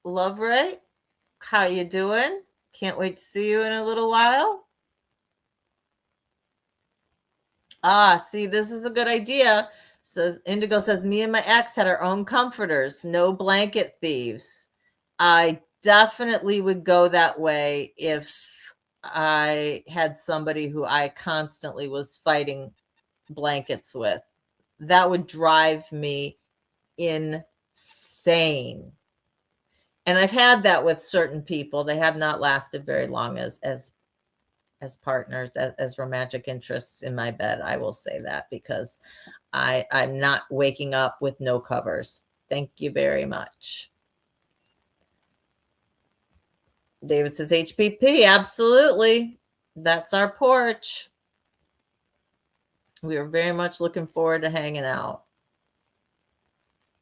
Love Ray. How you doing? Can't wait to see you in a little while. Ah, see, this is a good idea. Says Indigo says, me and my ex had our own comforters, no blanket thieves. I definitely would go that way if I had somebody who I constantly was fighting blankets with. That would drive me insane. And I've had that with certain people. They have not lasted very long as partners, as romantic interests in my bed. I will say that because I'm not waking up with no covers. Thank you very much. David says HPP. Absolutely. That's our porch. We are very much looking forward to hanging out.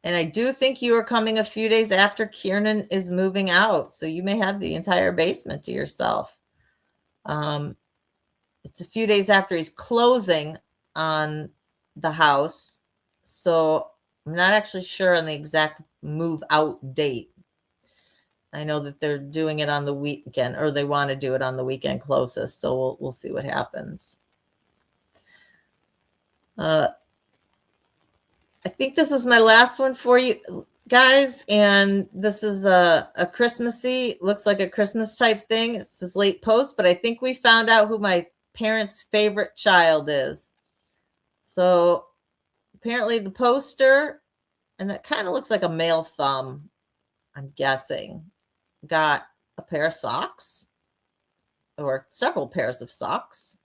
And I do think you are coming a few days after Kiernan is moving out. So you may have the entire basement to yourself. It's a few days after he's closing on the house. So I'm not actually sure on the exact move out date. I know that they're doing it on the weekend, or they want to do it on the weekend closest. So we'll see what happens. I think this is my last one for you guys. And this is a Christmassy, looks like a Christmas type thing. It's this late post, but I think we found out who my parents' favorite child is. So apparently the poster, and that kind of looks like a male thumb, I'm guessing, got a pair of socks or several pairs of socks.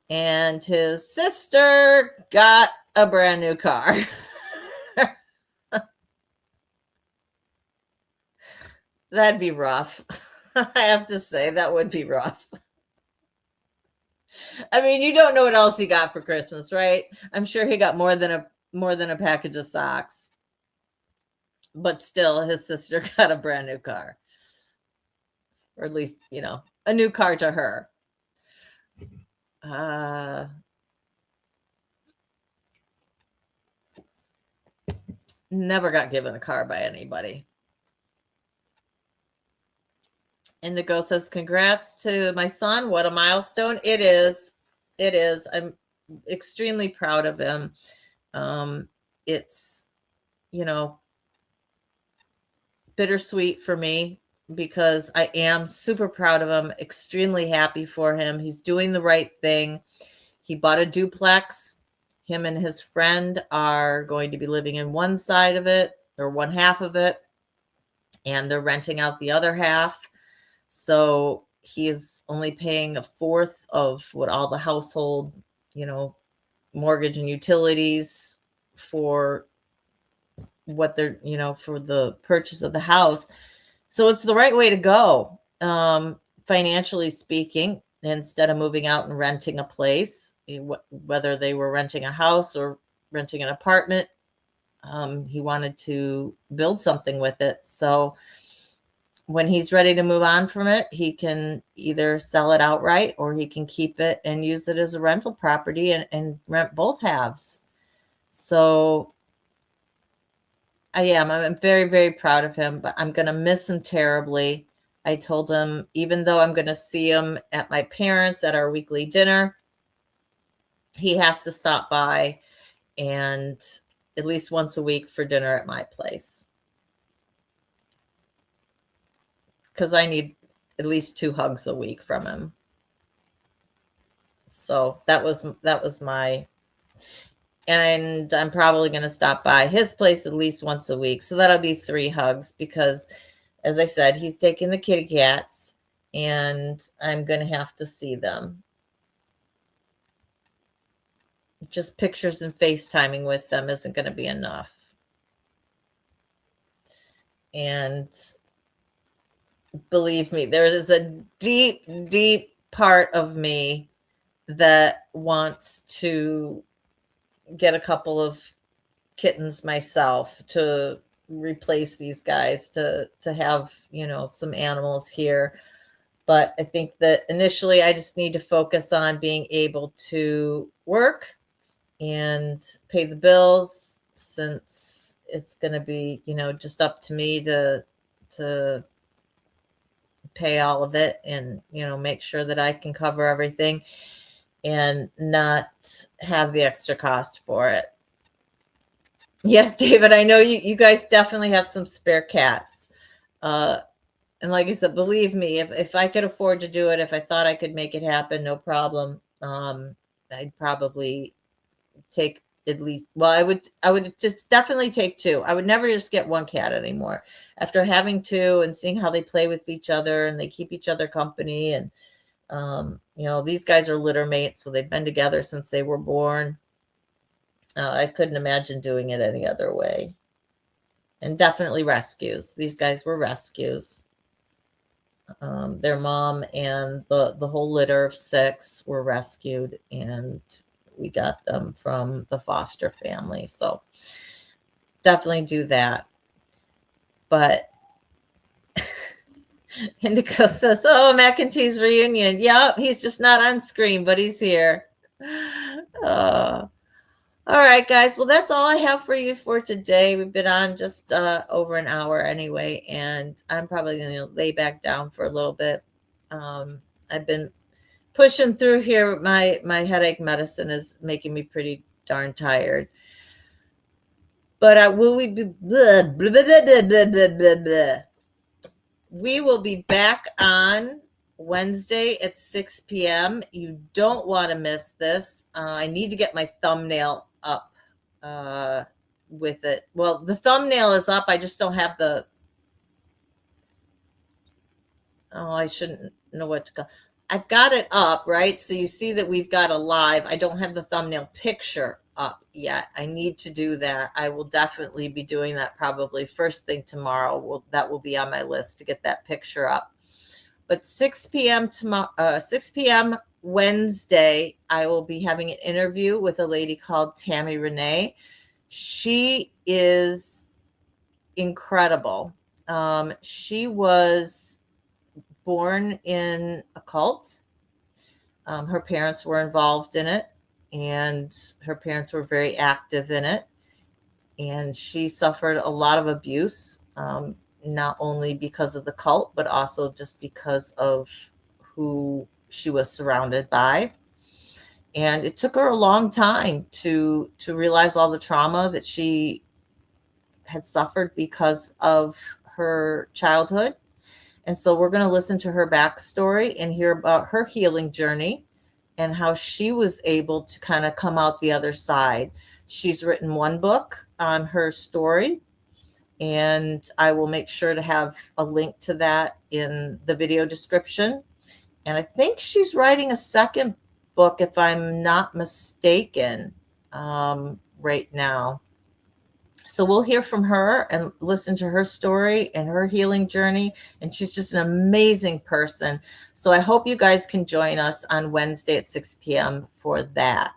And his sister got a brand new car. That'd be rough. I have to say, that would be rough. I mean, you don't know what else he got for Christmas, right? I'm sure he got more than a package of socks. But still, his sister got a brand new car. Or at least, a new car to her. Never got given a car by anybody. Indigo says, congrats to my son. What a milestone. It is. It is. I'm extremely proud of him. It's, bittersweet for me because I am super proud of him, extremely happy for him. He's doing the right thing. He bought a duplex. Him and his friend are going to be living in one side of it, or one half of it, and they're renting out the other half. So he's only paying a fourth of what all the household, mortgage and utilities for what they're, for the purchase of the house. So it's the right way to go, financially speaking, instead of moving out and renting a place, whether they were renting a house or renting an apartment. He wanted to build something with it. So when he's ready to move on from it, he can either sell it outright or he can keep it and use it as a rental property and rent both halves. So I'm very, very proud of him, but I'm going to miss him terribly. I told him, even though I'm going to see him at my parents' at our weekly dinner, he has to stop by and at least once a week for dinner at my place. Because I need at least 2 hugs a week from him. So that was my, and I'm probably going to stop by his place at least once a week. So that'll be 3 hugs because, as I said, he's taking the kitty cats and I'm going to have to see them. Just pictures and FaceTiming with them isn't going to be enough. And believe me, there is a deep, deep part of me that wants to get a couple of kittens myself to replace these guys, to have, some animals here. But I think that initially I just need to focus on being able to work and pay the bills, since it's going to be, just up to me to pay all of it and, make sure that I can cover everything and not have the extra cost for it. Yes, David, I know you guys definitely have some spare cats. And like I said, believe me, if I could afford to do it, if I thought I could make it happen, no problem. I'd probably take at least, well, I would just definitely take 2. I would never just get 1 cat anymore. After having 2 and seeing how they play with each other and they keep each other company, and these guys are litter mates, so they've been together since they were born. I couldn't imagine doing it any other way. And definitely rescues. These guys were rescues. Their mom and the whole litter of 6 were rescued, and we got them from the foster family. So definitely do that. But Indigo says, oh, mac and cheese reunion. Yeah, he's just not on screen, but he's here. All right, guys. Well, that's all I have for you for today. We've been on just over an hour anyway, and I'm probably going to lay back down for a little bit. I've been pushing through here. My headache medicine is making me pretty darn tired. But will we be blah, blah, blah, blah, blah, blah, blah, blah. We will be back on Wednesday at 6 p.m. You don't want to miss this. I need to get my thumbnail up with it. Well, the thumbnail is up. I just don't have the, I shouldn't know what to call. I've got it up, right? So you see that we've got a live. I don't have the thumbnail picture up yet. I need to do that. I will definitely be doing that probably first thing tomorrow. That will be on my list to get that picture up. But 6 p.m. tomorrow, 6 p.m. Wednesday, I will be having an interview with a lady called Tammy Renee. She is incredible. She was born in a cult. Her parents were involved in it, and her parents were very active in it. And she suffered a lot of abuse, not only because of the cult, but also just because of who she was surrounded by. And it took her a long time to realize all the trauma that she had suffered because of her childhood. And so we're going to listen to her backstory and hear about her healing journey and how she was able to kind of come out the other side. She's written one book on her story, and I will make sure to have a link to that in the video description. And I think she's writing a second book, if I'm not mistaken, right now. So we'll hear from her and listen to her story and her healing journey. And she's just an amazing person. So I hope you guys can join us on Wednesday at 6 p.m. for that.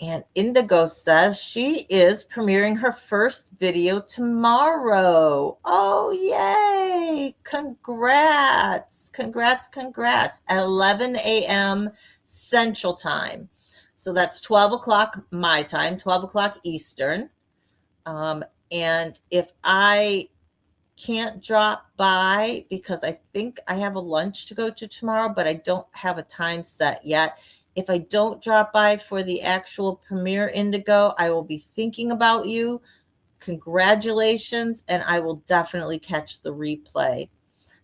And Indigo says she is premiering her first video tomorrow. Oh, yay. Congrats. Congrats. At 11 a.m. Central Time. So that's 12 o'clock my time, 12 o'clock Eastern. And if I can't drop by, because I think I have a lunch to go to tomorrow, but I don't have a time set yet. If I don't drop by for the actual premiere, Indigo, I will be thinking about you. Congratulations. And I will definitely catch the replay.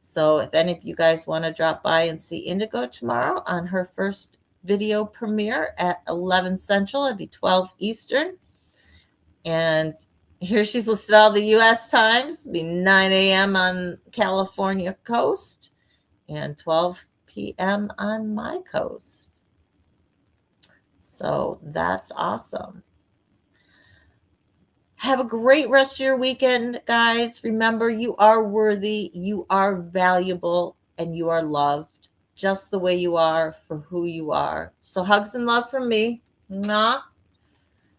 So if any of you guys want to drop by and see Indigo tomorrow on her first video premiere at 11 Central, it'd be 12 Eastern. And here she's listed all the U.S. times. It'll be 9 a.m. on California coast and 12 p.m. on my coast. So that's awesome. Have a great rest of your weekend, guys. Remember, you are worthy, you are valuable, and you are loved just the way you are for who you are. So hugs and love from me. Mwah.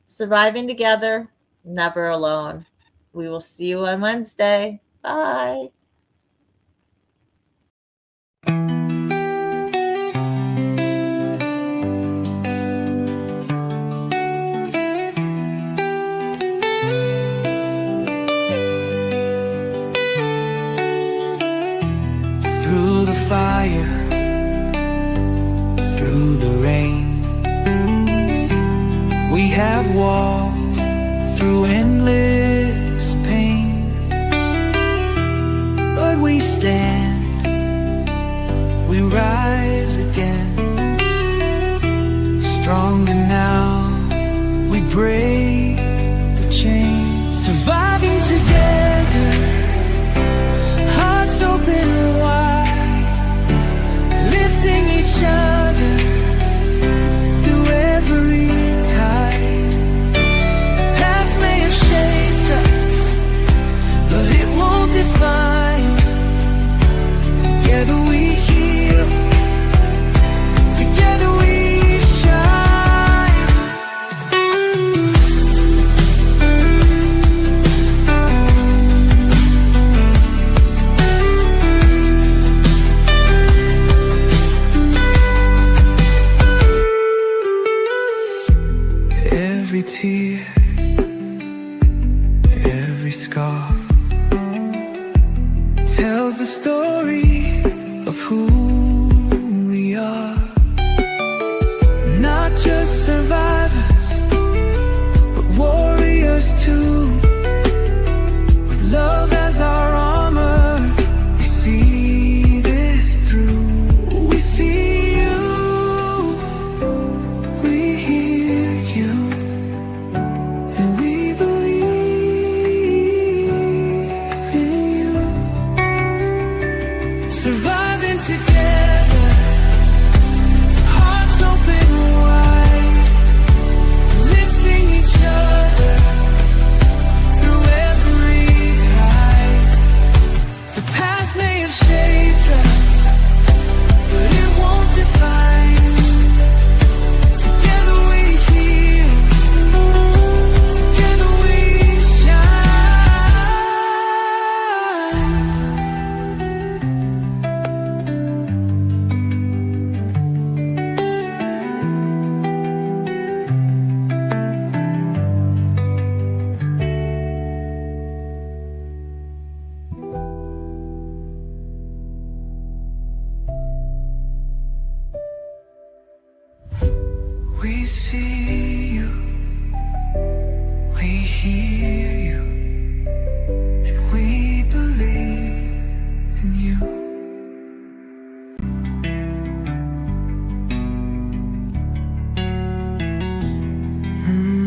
Surviving together. Never alone. We will see you on Wednesday. Bye. Through the fire, through the rain, we have walked through endless pain, but we stand, we rise again, stronger now, we break the chain, surviving together, hearts open wide, lifting each other through every tide. But it won't define. Together we heal. Together we shine. Every tear, every scar tells the story of who we are. Not just survivors, but warriors too. With love as our armor, we see this through. We see you, we hear you, and we believe in you. Surviving together, hearts open wide, lifting each other through every tide. The past may have shaped us, but it won't define. We see you, we hear you, and we believe in you. Mm.